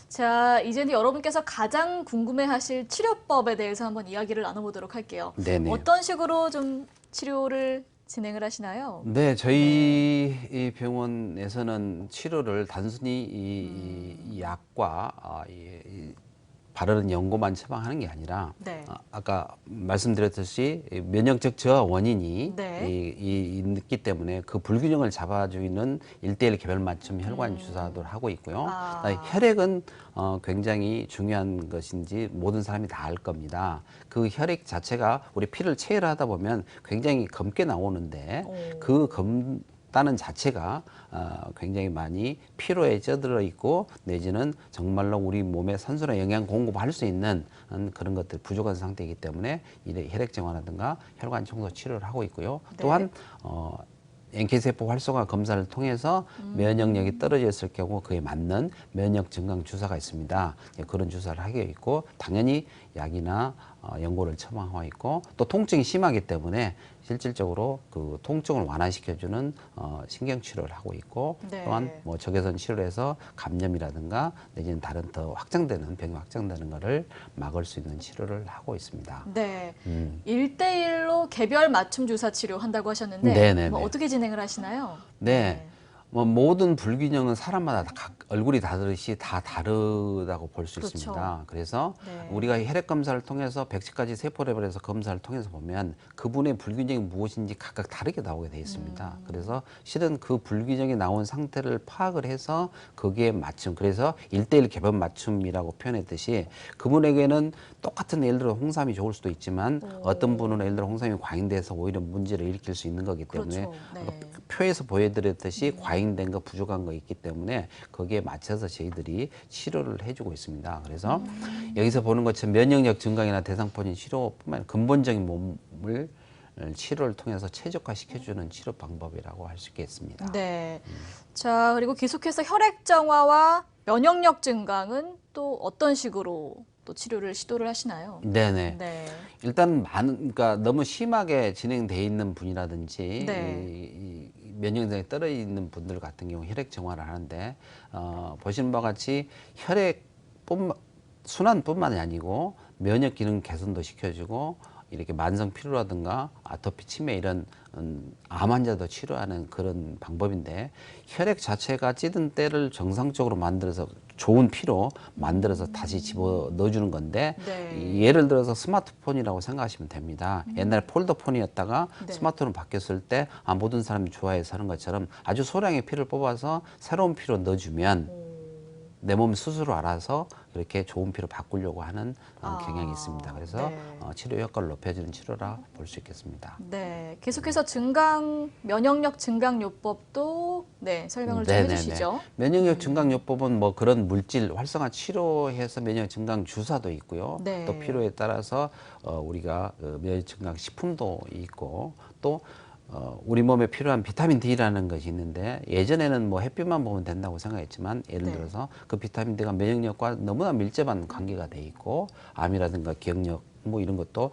A: 자, 이제는 여러분께서 가장 궁금해하실 치료법에 대해서 한번 이야기를 나눠보도록 할게요.
B: 네네.
A: 어떤 식으로 좀 치료를 진행을 하시나요?
B: 네, 저희 이 병원에서는 치료를 단순히 이 약과 이 바르는 연고만 처방하는 게 아니라
A: 네.
B: 아까 말씀드렸듯이 면역적 저하 원인이
A: 네.
B: 있기 때문에 그 불균형을 잡아주는 1:1 개별 맞춤 혈관 주사도 하고 있고요. 그다음에 혈액은 굉장히 중요한 것인지 모든 사람이 다 알 겁니다. 그 혈액 자체가 우리 피를 체열하다 보면 굉장히 검게 나오는데 그 검다는 자체가 굉장히 많이 피로에 쪄들어 있고 내지는 정말로 우리 몸에 산소나 영양 공급할 수 있는 그런 것들 부족한 상태이기 때문에 이 혈액 정화라든가 혈관 청소 치료를 하고 있고요.
A: 네.
B: 또한 NK세포 활성화 검사를 통해서 면역력이 떨어졌을 경우 그에 맞는 면역 증강 주사가 있습니다. 그런 주사를 하게 있고 당연히 약이나 연고를 처방하고 있고 또 통증이 심하기 때문에 실질적으로 그 통증을 완화시켜주는 신경 치료를 하고 있고
A: 네.
B: 또한 뭐 적외선 치료를 해서 감염이라든가 내지는 다른 더 확장되는 병이 확장되는 것을 막을 수 있는 치료를 하고 있습니다.
A: 네. 1대1로 개별 맞춤 주사 치료한다고 하셨는데
B: 네네네.
A: 뭐 어떻게 진행을 하시나요?
B: 네. 뭐 모든 불균형은 사람마다 얼굴이 다르듯이 다 다르다고 볼 수
A: 그렇죠.
B: 있습니다. 그래서
A: 네.
B: 우리가 혈액 검사를 통해서 110가지 세포 레벨에서 검사를 통해서 보면 그분의 불균형이 무엇인지 각각 다르게 나오게 되어 있습니다. 그래서 실은 그 불균형이 나온 상태를 파악을 해서 거기에 맞춤, 그래서 1대1 개별 맞춤이라고 표현했듯이 그분에게는 똑같은 예를 들어 홍삼이 좋을 수도 있지만 어떤 분은 예를 들어 홍삼이 과잉돼서 오히려 문제를 일으킬 수 있는 거기 때문에
A: 그렇죠. 네.
B: 표에서 보여드렸듯이 과잉된 거 부족한 거 있기 때문에 거기에 맞춰서 저희들이 치료를 해주고 있습니다. 그래서 여기서 보는 것처럼 면역력 증강이나 대상포진 치료뿐만 아니라 근본적인 몸을 치료를 통해서 최적화시켜주는 치료 방법이라고 할 수 있겠습니다.
A: 네. 자, 그리고 계속해서 혈액 정화와 면역력 증강은 또 어떤 식으로 또 치료를 시도를 하시나요?
B: 네네.
A: 네.
B: 일단 그러니까 너무 심하게 진행돼 있는 분이라든지
A: 네.
B: 이 면역력이 떨어져 있는 분들 같은 경우 혈액 정화를 하는데 보시는 바와 같이 순환뿐만이 아니고 면역 기능 개선도 시켜주고 이렇게 만성 피로라든가 아토피 치매 이런 암 환자도 치료하는 그런 방법인데 혈액 자체가 찌든 때를 정상적으로 만들어서 좋은 피로 만들어서 다시 집어 넣어주는 건데
A: 네.
B: 예를 들어서 스마트폰이라고 생각하시면 됩니다. 옛날에 폴더폰이었다가
A: 네.
B: 스마트폰으로 바뀌었을 때 모든 사람이 좋아해서 하는 것처럼 아주 소량의 피를 뽑아서 새로운 피로 넣어주면 내 몸 스스로 알아서 이렇게 좋은 피로 바꾸려고 하는 경향이 있습니다. 그래서
A: 네.
B: 치료 효과를 높여주는 치료라 볼 수 있겠습니다.
A: 네. 계속해서 면역력 증강요법도 네, 설명을 좀
B: 네네네.
A: 해주시죠.
B: 면역력 증강요법은 뭐 그런 물질 활성화 치료해서 면역 증강 주사도 있고요.
A: 네.
B: 또 필요에 따라서 우리가 면역 증강 식품도 있고 또 우리 몸에 필요한 비타민 D라는 것이 있는데 예전에는 뭐 햇빛만 보면 된다고 생각했지만 예를
A: 네.
B: 들어서 그 비타민 D가 면역력과 너무나 밀접한 관계가 돼 있고 암이라든가 기억력 뭐 이런 것도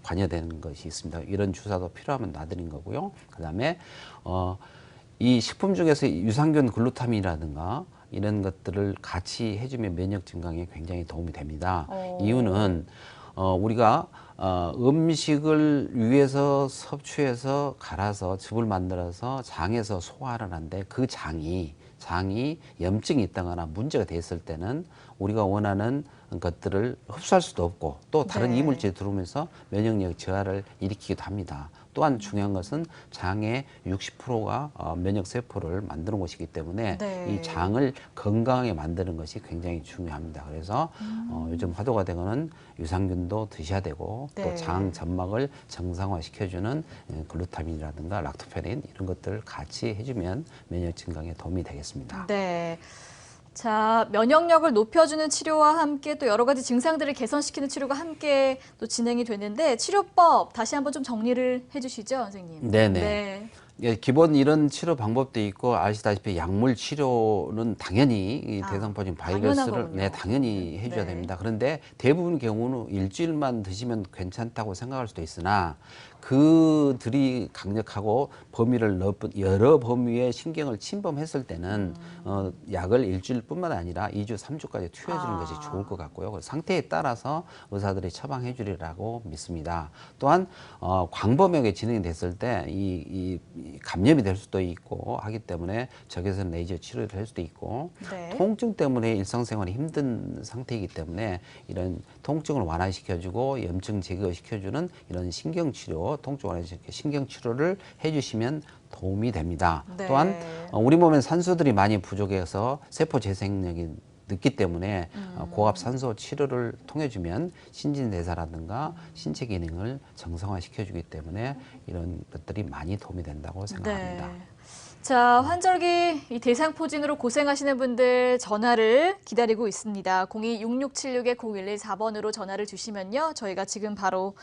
B: 관여되는 것이 있습니다. 이런 주사도 필요하면 놔드린 거고요. 그다음에 이 식품 중에서 유산균 글루타민이라든가 이런 것들을 같이 해주면 면역 증강에 굉장히 도움이 됩니다. 이유는 우리가 음식을 위에서 섭취해서 갈아서 즙을 만들어서 장에서 소화를 하는데 그 장이 염증이 있다거나 문제가 됐을 때는 우리가 원하는 것들을 흡수할 수도 없고 또 다른
A: 네.
B: 이물질이 들어오면서 면역력 저하를 일으키기도 합니다. 또한 중요한 것은 장의 60%가 면역세포를 만드는 곳이기 때문에
A: 네.
B: 이 장을 건강하게 만드는 것이 굉장히 중요합니다. 그래서 요즘 화두가 되고는 유산균도 드셔야 되고
A: 네.
B: 또 장 점막을 정상화시켜주는 글루타민이라든가 락토페린 이런 것들을 같이 해주면 면역 증강에 도움이 되겠습니다.
A: 네. 자, 면역력을 높여주는 치료와 함께 또 여러 가지 증상들을 개선시키는 치료가 함께 또 진행이 되는데 치료법 다시 한번 좀 정리를 해주시죠, 선생님.
B: 네네.
A: 네.
B: 예, 기본 이런 치료 방법도 있고 아시다시피 약물 치료는 당연히 이 대상포진
A: 당연한
B: 바이러스를
A: 거군요.
B: 당연히 해줘야
A: 네.
B: 됩니다. 그런데 대부분 경우는 일주일만 드시면 괜찮다고 생각할 수도 있으나 그들이 강력하고 여러 범위의 신경을 침범했을 때는 약을 일주일뿐만 아니라 2주, 3주까지 투여해주는 것이 좋을 것 같고요. 그 상태에 따라서 의사들이 처방해 주리라고 믿습니다. 또한 광범위하게 진행이 됐을 때 이 감염이 될 수도 있고 하기 때문에 적외선 레이저 치료를 할 수도 있고
A: 네.
B: 통증 때문에 일상생활이 힘든 상태이기 때문에 이런 통증을 완화시켜주고 염증 제거시켜주는 이런 신경치료, 통증 완화시켜 신경치료를 해주시면 도움이 됩니다.
A: 네.
B: 또한 우리 몸엔 산소들이 많이 부족해서 세포 재생력이 늦기 때문에 고압 산소 치료를 통해 주면 신진대사라든가 신체 기능을 정상화시켜주기 때문에 이런 것들이 많이 도움이 된다고 생각합니다.
A: 네. 자, 환절기 이 대상포진으로 고생하시는 분들 전화를 기다리고 있습니다. 02-6676-0114번으로 전화를 주시면요. 저희가 지금 바로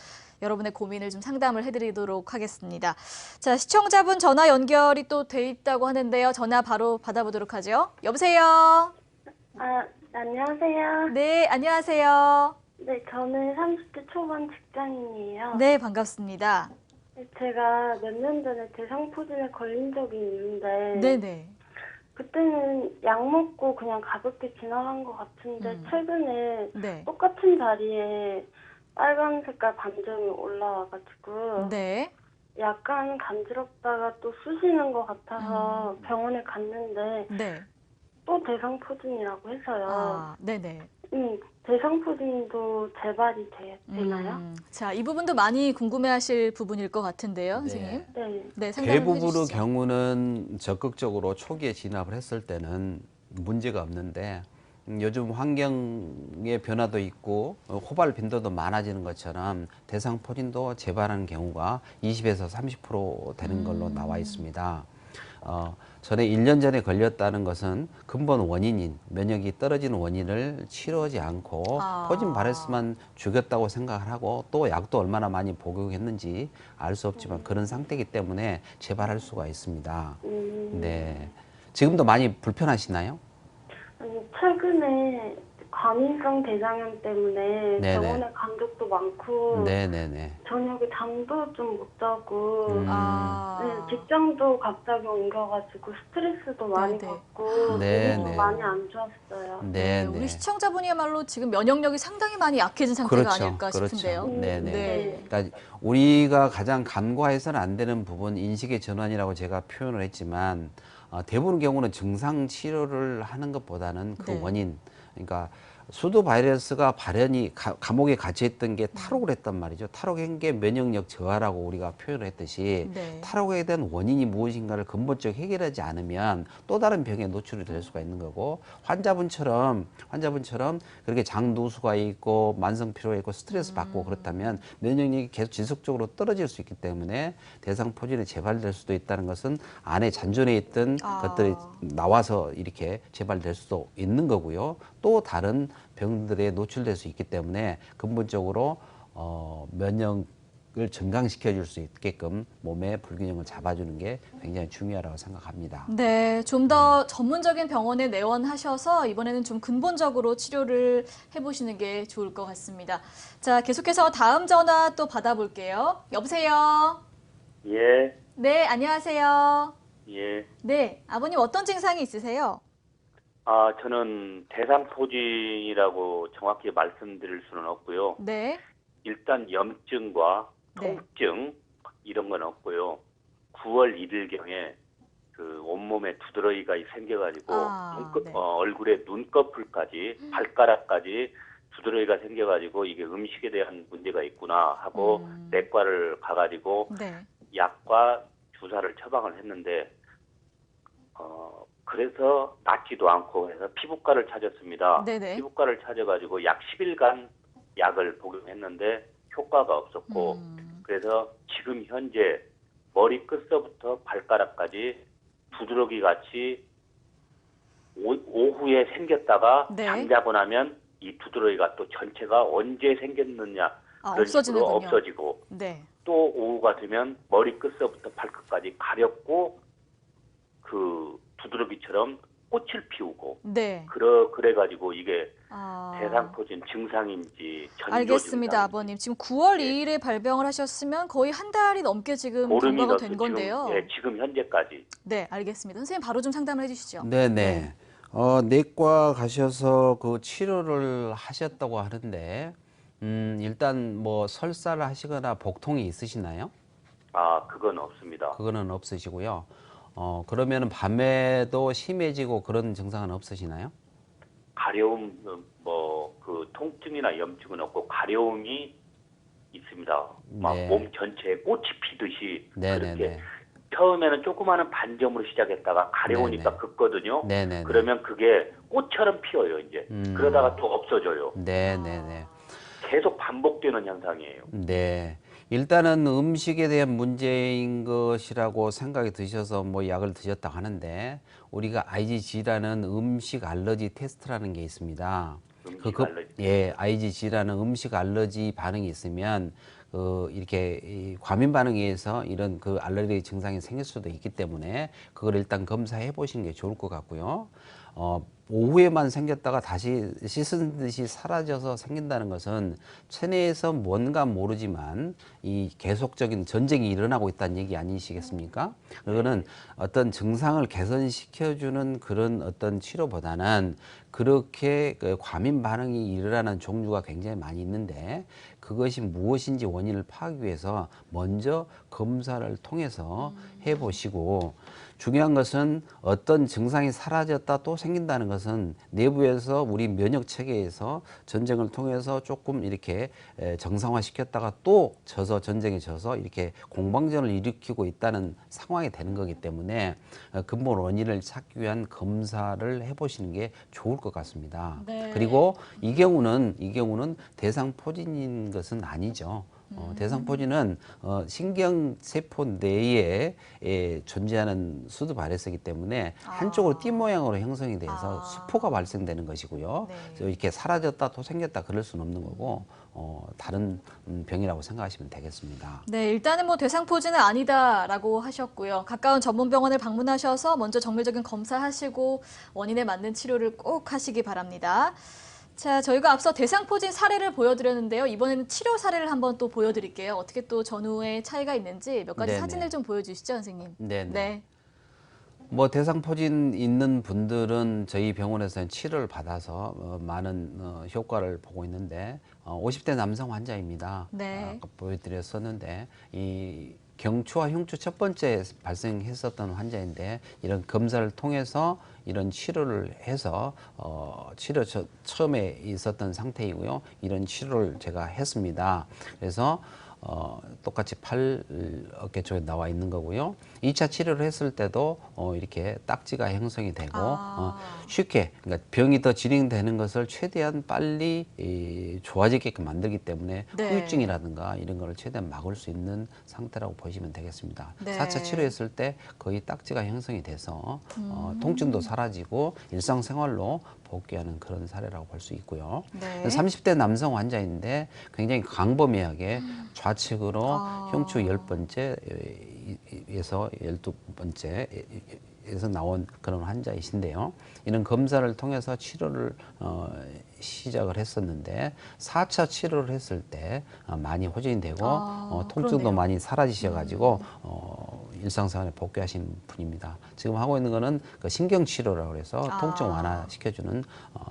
A: 여러분의 고민을 좀 상담을 해드리도록 하겠습니다. 자, 시청자분 전화 연결이 또 돼 있다고 하는데요. 전화 바로 받아보도록 하죠. 여보세요?
E: 안녕하세요.
A: 네, 안녕하세요.
E: 네, 저는 30대 초반 직장인이에요.
A: 네, 반갑습니다.
E: 제가 몇 년 전에 대상포진에 걸린 적이 있는데,
A: 네네.
E: 그때는 약 먹고 그냥 가볍게 지나간 것 같은데, 최근에
A: 네.
E: 똑같은 자리에 빨간 색깔 반점이 올라와가지고,
A: 네.
E: 약간 간지럽다가 또 쑤시는 것 같아서 병원에 갔는데,
A: 네.
E: 또 대상포진이라고 해서요.
A: 아, 네네.
E: 대상포진도 재발이 되나요?
A: 자, 이 부분도 많이 궁금해하실 부분일 것 같은데요, 선생님.
E: 네.
A: 네, 상담을
B: 대부분의
A: 해주시죠.
B: 경우는 적극적으로 초기에 진압을 했을 때는 문제가 없는데 요즘 환경의 변화도 있고 호발 빈도도 많아지는 것처럼 대상포진도 재발하는 경우가 20에서 30% 되는 걸로 나와 있습니다. 전에 1년 전에 걸렸다는 것은 근본 원인인 면역이 떨어지는 원인을 치료하지 않고 포진 바이러스만 죽였다고 생각을 하고 또 약도 얼마나 많이 복용했는지 알 수 없지만 그런 상태이기 때문에 재발할 수가 있습니다. 네, 지금도 많이 불편하시나요?
E: 아니, 최근에 과민성 대장염 때문에
B: 네네.
E: 병원에 간 적도 많고
B: 네네네.
E: 저녁에 잠도 좀 못 자고
A: 아,
E: 직장도 갑자기 옮겨가지고 스트레스도 많이
A: 네네.
E: 받고
B: 네네.
E: 몸도 많이 안 좋았어요.
A: 네, 우리 시청자분이야말로 지금 면역력이 상당히 많이 약해진 상태가 아닐까 싶은데요.
B: 네네.
A: 네.
B: 그러니까 우리가 가장 간과해서는 안 되는 부분 인식의 전환이라고 제가 표현을 했지만 대부분 경우는 증상 치료를 하는 것보다는 그
A: 네.
B: 원인, 그러니까 수도 바이러스가 발현이 감옥에 갇혀있던 게 탈옥을 했단 말이죠. 탈옥한 게 면역력 저하라고 우리가 표현을 했듯이
A: 네.
B: 탈옥에 대한 원인이 무엇인가를 근본적으로 해결하지 않으면 또 다른 병에 노출이 될 수가 있는 거고 환자분처럼 그렇게 장누수가 있고 만성 피로가 있고 스트레스 받고 그렇다면 면역력이 계속 지속적으로 떨어질 수 있기 때문에 대상포진에 재발될 수도 있다는 것은 안에 잔존해 있던 것들이 나와서 이렇게 재발될 수도 있는 거고요. 또 다른 병들에 노출될 수 있기 때문에 근본적으로 면역을 증강시켜 줄 수 있게끔 몸의 불균형을 잡아주는 게 굉장히 중요하다고 생각합니다.
A: 네, 좀 더 전문적인 병원에 내원하셔서 이번에는 좀 근본적으로 치료를 해보시는 게 좋을 것 같습니다. 자, 계속해서 다음 전화 또 받아볼게요. 여보세요?
F: 예,
A: 네, 안녕하세요.
F: 예.
A: 네, 아버님 어떤 증상이 있으세요?
F: 저는 대상포진이라고 정확히 말씀드릴 수는 없고요.
A: 네.
F: 일단 염증과
A: 네.
F: 통증 이런 건 없고요. 9월 1일경에 그 온몸에 두드러기가 생겨가지고
A: 네.
F: 얼굴에 눈꺼풀까지 발가락까지 두드러기가 생겨가지고 이게 음식에 대한 문제가 있구나 하고 내과를 가가지고
A: 네.
F: 약과 주사를 처방을 했는데 그래서 낫지도 않고 해서 피부과를 찾았습니다.
A: 네네.
F: 피부과를 찾아가지고 약 10일간 약을 복용했는데 효과가 없었고 그래서 지금 현재 머리 끝서부터 발가락까지 두드러기 같이 오후에 생겼다가
A: 네.
F: 잠자고 나면 이 두드러기가 또 전체가 언제 생겼느냐 그런 식으로
A: 없어지는군요.
F: 없어지고
A: 네.
F: 또 오후가 되면 머리 끝서부터 발끝까지 가렵고 그 두드러기처럼 꽃을 피우고
A: 네.
F: 그래가지고 이게 대상포진 증상인지 전조
A: 알겠습니다,
F: 증상인지.
A: 아버님. 지금 9월 2일에 발병을 하셨으면 거의 한 달이 넘게 지금
F: 보름이
A: 경과가
F: 넘게
A: 된 건데요.
F: 지금 현재까지.
A: 네, 알겠습니다. 선생님 바로 좀 상담을 해주시죠.
B: 네네. 내과 가셔서 그 치료를 하셨다고 하는데 일단 뭐 설사를 하시거나 복통이 있으시나요?
F: 그건 없습니다.
B: 그거는 없으시고요. 그러면은 밤에도 심해지고 그런 증상은 없으시나요?
F: 가려움 그 통증이나 염증은 없고 가려움이 있습니다. 막
B: 네.
F: 몸 전체에 꽃이 피듯이
B: 네네네.
F: 그렇게 처음에는 조그마한 반점으로 시작했다가 가려우니까
B: 네네.
F: 긋거든요.
B: 네네네.
F: 그러면 그게 꽃처럼 피어요 이제. 그러다가 또 없어져요.
B: 네네네.
F: 계속 반복되는 현상이에요.
B: 네. 일단은 음식에 대한 문제인 것이라고 생각이 드셔서 뭐 약을 드셨다 하는데 우리가 IgG라는 음식 알러지 테스트라는 게 있습니다.
F: 음식 알러지.
B: 예, IgG라는 음식 알러지 반응이 있으면 이렇게 이 과민 반응에 의해서 이런 그 알레르기 증상이 생길 수도 있기 때문에 그걸 일단 검사해 보시는 게 좋을 것 같고요. 오후에만 생겼다가 다시 씻은 듯이 사라져서 생긴다는 것은 체내에서 뭔가 모르지만 이 계속적인 전쟁이 일어나고 있다는 얘기 아니시겠습니까? 그거는 어떤 증상을 개선시켜주는 그런 어떤 치료보다는 그렇게 그 과민 반응이 일어나는 종류가 굉장히 많이 있는데 그것이 무엇인지 원인을 파악하기 위해서 먼저 검사를 통해서 해보시고 중요한 것은 어떤 증상이 사라졌다 또 생긴다는 것은 내부에서 우리 면역 체계에서 전쟁을 통해서 조금 이렇게 정상화 시켰다가 또 전쟁에 져서 이렇게 공방전을 일으키고 있다는 상황이 되는 거기 때문에 근본 원인을 찾기 위한 검사를 해보시는 게 좋을 것 같습니다.
A: 네.
B: 그리고 이 경우는 대상포진인 것은 아니죠. 대상포진은 신경세포 내에 존재하는 수두 발해서이기 때문에 한쪽으로 띠 모양으로 형성이 돼서 수포가 발생되는 것이고요.
A: 네.
B: 이렇게 사라졌다 또 생겼다 그럴 수는 없는 거고 다른 병이라고 생각하시면 되겠습니다.
A: 네, 일단은 뭐 대상포진은 아니다라고 하셨고요. 가까운 전문 병원을 방문하셔서 먼저 정밀적인 검사하시고 원인에 맞는 치료를 꼭 하시기 바랍니다. 자, 저희가 앞서 대상포진 사례를 보여드렸는데요. 이번에는 치료 사례를 한번 또 보여드릴게요. 어떻게 또 전후의 차이가 있는지 몇 가지
B: 네네.
A: 사진을 좀 보여주시죠, 선생님.
B: 네네.
A: 네.
B: 뭐 대상포진 있는 분들은 저희 병원에서는 치료를 받아서 많은 효과를 보고 있는데 50대 남성 환자입니다.
A: 네.
B: 아까 보여드렸었는데 이 경추와 흉추 첫 번째 발생했었던 환자인데 이런 검사를 통해서 이런 치료를 해서 처음에 있었던 상태이고요. 이런 치료를 제가 했습니다. 그래서 똑같이 팔 어깨 쪽에 나와 있는 거고요. 2차 치료를 했을 때도 이렇게 딱지가 형성이 되고 쉽게 그러니까 병이 더 진행되는 것을 최대한 빨리 좋아지게끔 만들기 때문에
A: 네.
B: 후유증이라든가 이런 거를 최대한 막을 수 있는 상태라고 보시면 되겠습니다.
A: 네.
B: 4차 치료했을 때 거의 딱지가 형성이 돼서 통증도 사라지고 일상생활로 복귀하는 그런 사례라고 볼 수 있고요.
A: 네.
B: 30대 남성 환자인데 굉장히 광범위하게 좌측으로 흉추 10번째에서 12번째에서 나온 그런 환자이신데요. 이런 검사를 통해서 치료를 시작을 했었는데 4차 치료를 했을 때 많이 호전이 되고 통증도
A: 그러네요.
B: 많이 사라지셔가지고 일상생활에 복귀하신 분입니다. 지금 하고 있는 거는 그 신경치료라고 해서 통증 완화시켜주는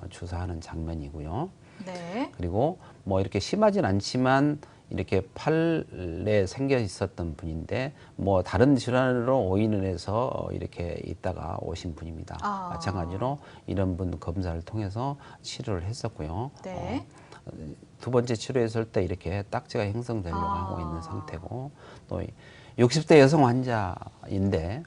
B: 주사하는 장면이고요.
A: 네.
B: 그리고 뭐 이렇게 심하진 않지만 이렇게 팔에 생겨 있었던 분인데 뭐 다른 질환으로 오인을 해서 이렇게 있다가 오신 분입니다. 마찬가지로 이런 분 검사를 통해서 치료를 했었고요.
A: 네.
B: 두 번째 치료했을 때 이렇게 딱지가 형성되려고 하고 있는 상태고 또 60대 여성 환자인데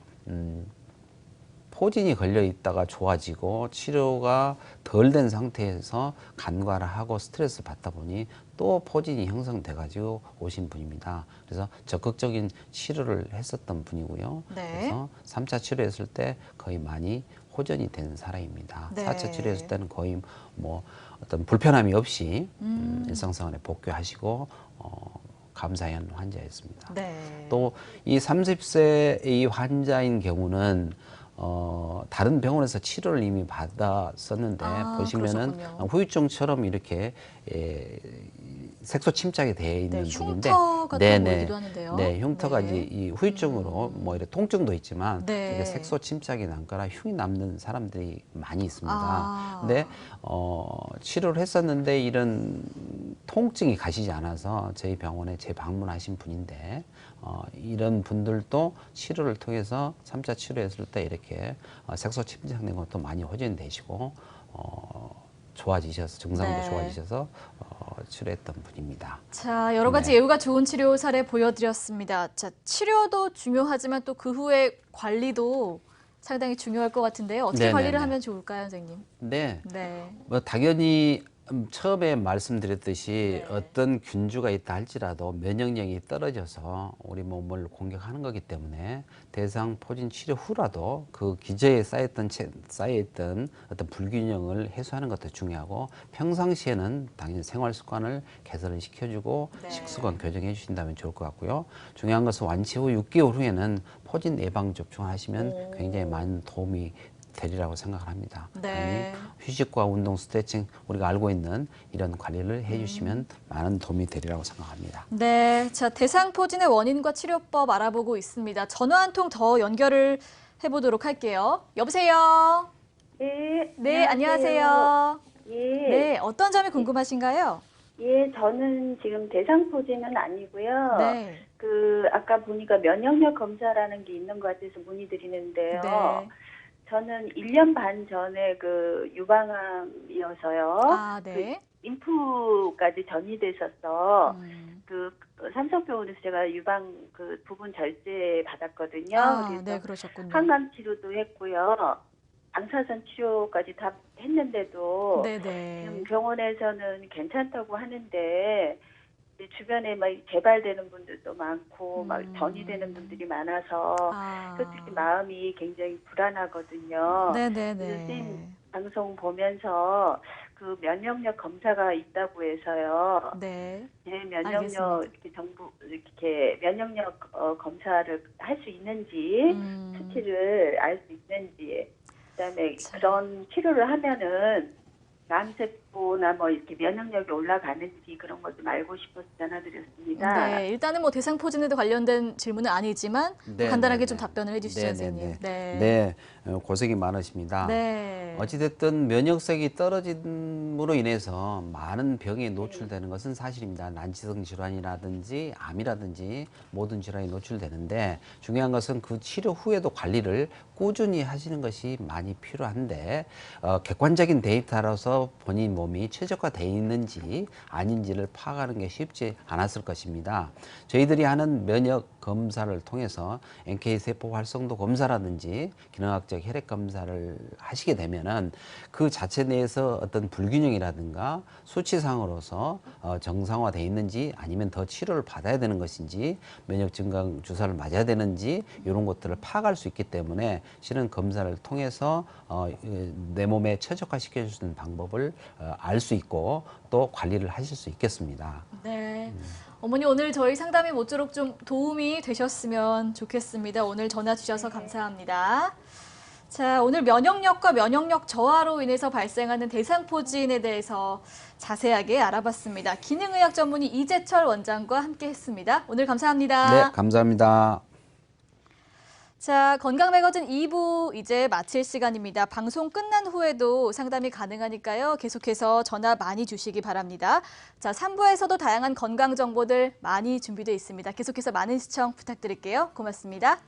B: 포진이 걸려 있다가 좋아지고 치료가 덜 된 상태에서 간과를 스트레스 받다 보니 또 포진이 형성돼 가지고 오신 분입니다. 그래서 적극적인 치료를 했었던 분이고요.
A: 네.
B: 그래서 3차 치료했을 때 거의 많이 호전이 된 사례입니다.
A: 네.
B: 4차 치료했을 때는 거의 뭐 어떤 불편함이 없이 일상생활에 복귀하시고 감사한 환자였습니다.
A: 네.
B: 또 이 30세 이 환자인 경우는 다른 병원에서 치료를 이미 받았었는데 보시면은
A: 그러셨군요.
B: 후유증처럼 이렇게 색소 침착이 되어 있는
A: 네,
B: 분인데,
A: 흉터 같아 보이기도 하는데요.
B: 네, 흉터가
A: 네.
B: 이제 이 후유증으로 뭐 이렇게 통증도 있지만
A: 네.
B: 이게 색소 침착이 남거나 흉이 남는 사람들이 많이 있습니다. 근데 치료를 했었는데 이런 통증이 가시지 않아서 저희 병원에 재방문하신 분인데 이런 분들도 치료를 통해서 3차 치료했을 때 이렇게 색소 침착된 것도 많이 호전되시고 좋아지셔서 증상도
A: 네.
B: 좋아지셔서 치료했던 분입니다.
A: 자, 여러 가지
B: 네.
A: 예후가 좋은 치료 사례 보여드렸습니다. 자, 치료도 중요하지만 또 그 후에 관리도 상당히 중요할 것 같은데요. 어떻게
B: 네네네.
A: 관리를 하면 좋을까요, 선생님?
B: 네.
A: 네.
B: 뭐 당연히 처음에 말씀드렸듯이 어떤 균주가 있다 할지라도 면역력이 떨어져서 우리 몸을 공격하는 거기 때문에 대상포진 치료 후라도 그 기저에 쌓여있던 어떤 불균형을 해소하는 것도 중요하고 평상시에는 당연히 생활 습관을 개선을 시켜주고 식습관 교정해 주신다면 좋을 것 같고요. 중요한 것은 완치 후 6개월 후에는 포진 예방 접종을 하시면 굉장히 많은 도움이 되리라고 생각을 합니다.
A: 네.
B: 휴식과 운동, 스트레칭 우리가 알고 있는 이런 관리를 해주시면 많은 도움이 되리라고 생각합니다.
A: 네, 자 대상포진의 원인과 치료법 알아보고 있습니다. 전화 한 통 더 연결을 해보도록 할게요. 여보세요.
G: 네.
A: 네, 안녕하세요.
G: 예.
A: 네, 어떤 점이 궁금하신가요?
G: 예, 저는 지금 대상포진은 아니고요.
A: 네.
G: 아까 보니까 면역력 검사라는 게 있는 것 같아서 문의드리는데요.
A: 네.
G: 저는 1년 반 전에 유방암이어서요.
A: 아, 네.
G: 인프까지 전이됐었어. 삼성병원에서 제가 유방 부분 절제 받았거든요.
A: 아,
G: 그래서
A: 네, 그러셨군요.
G: 항암 치료도 했고요. 방사선 치료까지 다 했는데도
A: 네네.
G: 지금 병원에서는 괜찮다고 하는데 이제 주변에 막 재발되는 분들도 많고 막 전이되는 분들이 많아서 솔직히 마음이 굉장히 불안하거든요.
A: 네네네.
G: 선생님 방송 보면서 면역력 검사가 있다고 해서요.
A: 네.
G: 제 면역력
A: 알겠습니다.
G: 이렇게 면역력 검사를 할 수 있는지 수치를 알 수 있는지 그다음에 그런 치료를 하면은 암세포나 뭐 이렇게 면역력이 올라가는지 그런 것 좀 알고 싶어서 전화드렸습니다.
A: 네, 일단은 뭐 대상포진에도 관련된 질문은 아니지만
B: 네,
A: 간단하게
B: 네,
A: 좀
B: 네.
A: 답변을 해주시죠,
B: 네,
A: 선생님.
B: 네, 네. 고생이 많으십니다.
A: 네.
B: 어찌됐든 면역력이 떨어짐으로 인해서 많은 병에 노출되는 것은 사실입니다. 난치성 질환이라든지 암이라든지 모든 질환이 노출되는데 중요한 것은 그 치료 후에도 관리를 꾸준히 하시는 것이 많이 필요한데 객관적인 데이터로서 본인 몸이 최적화되어 있는지 아닌지를 파악하는 게 쉽지 않았을 것입니다. 저희들이 하는 면역 검사를 통해서 NK세포 활성도 검사라든지 기능학적 혈액 검사를 하시게 되면은 그 자체 내에서 어떤 불균형이라든가 수치상으로서 정상화되어 있는지 아니면 더 치료를 받아야 되는 것인지 면역 증강 주사를 맞아야 되는지 이런 것들을 파악할 수 있기 때문에 실은 검사를 통해서 내 몸에 최적화시켜 주는 방법을 알 수 있고 또 관리를 하실 수 있겠습니다.
A: 네. 어머니 오늘 저희 상담이 모쪼록 좀 도움이 되셨으면 좋겠습니다. 오늘 전화 주셔서 감사합니다. 자, 오늘 면역력과 면역력 저하로 인해서 발생하는 대상포진에 대해서 자세하게 알아봤습니다. 기능의학 전문의 이재철 원장과 함께 했습니다. 오늘 감사합니다.
B: 네, 감사합니다.
A: 자, 건강매거진 2부 이제 마칠 시간입니다. 방송 끝난 후에도 상담이 가능하니까요. 계속해서 전화 많이 주시기 바랍니다. 자, 3부에서도 다양한 건강 정보들 많이 준비되어 있습니다. 계속해서 많은 시청 부탁드릴게요. 고맙습니다.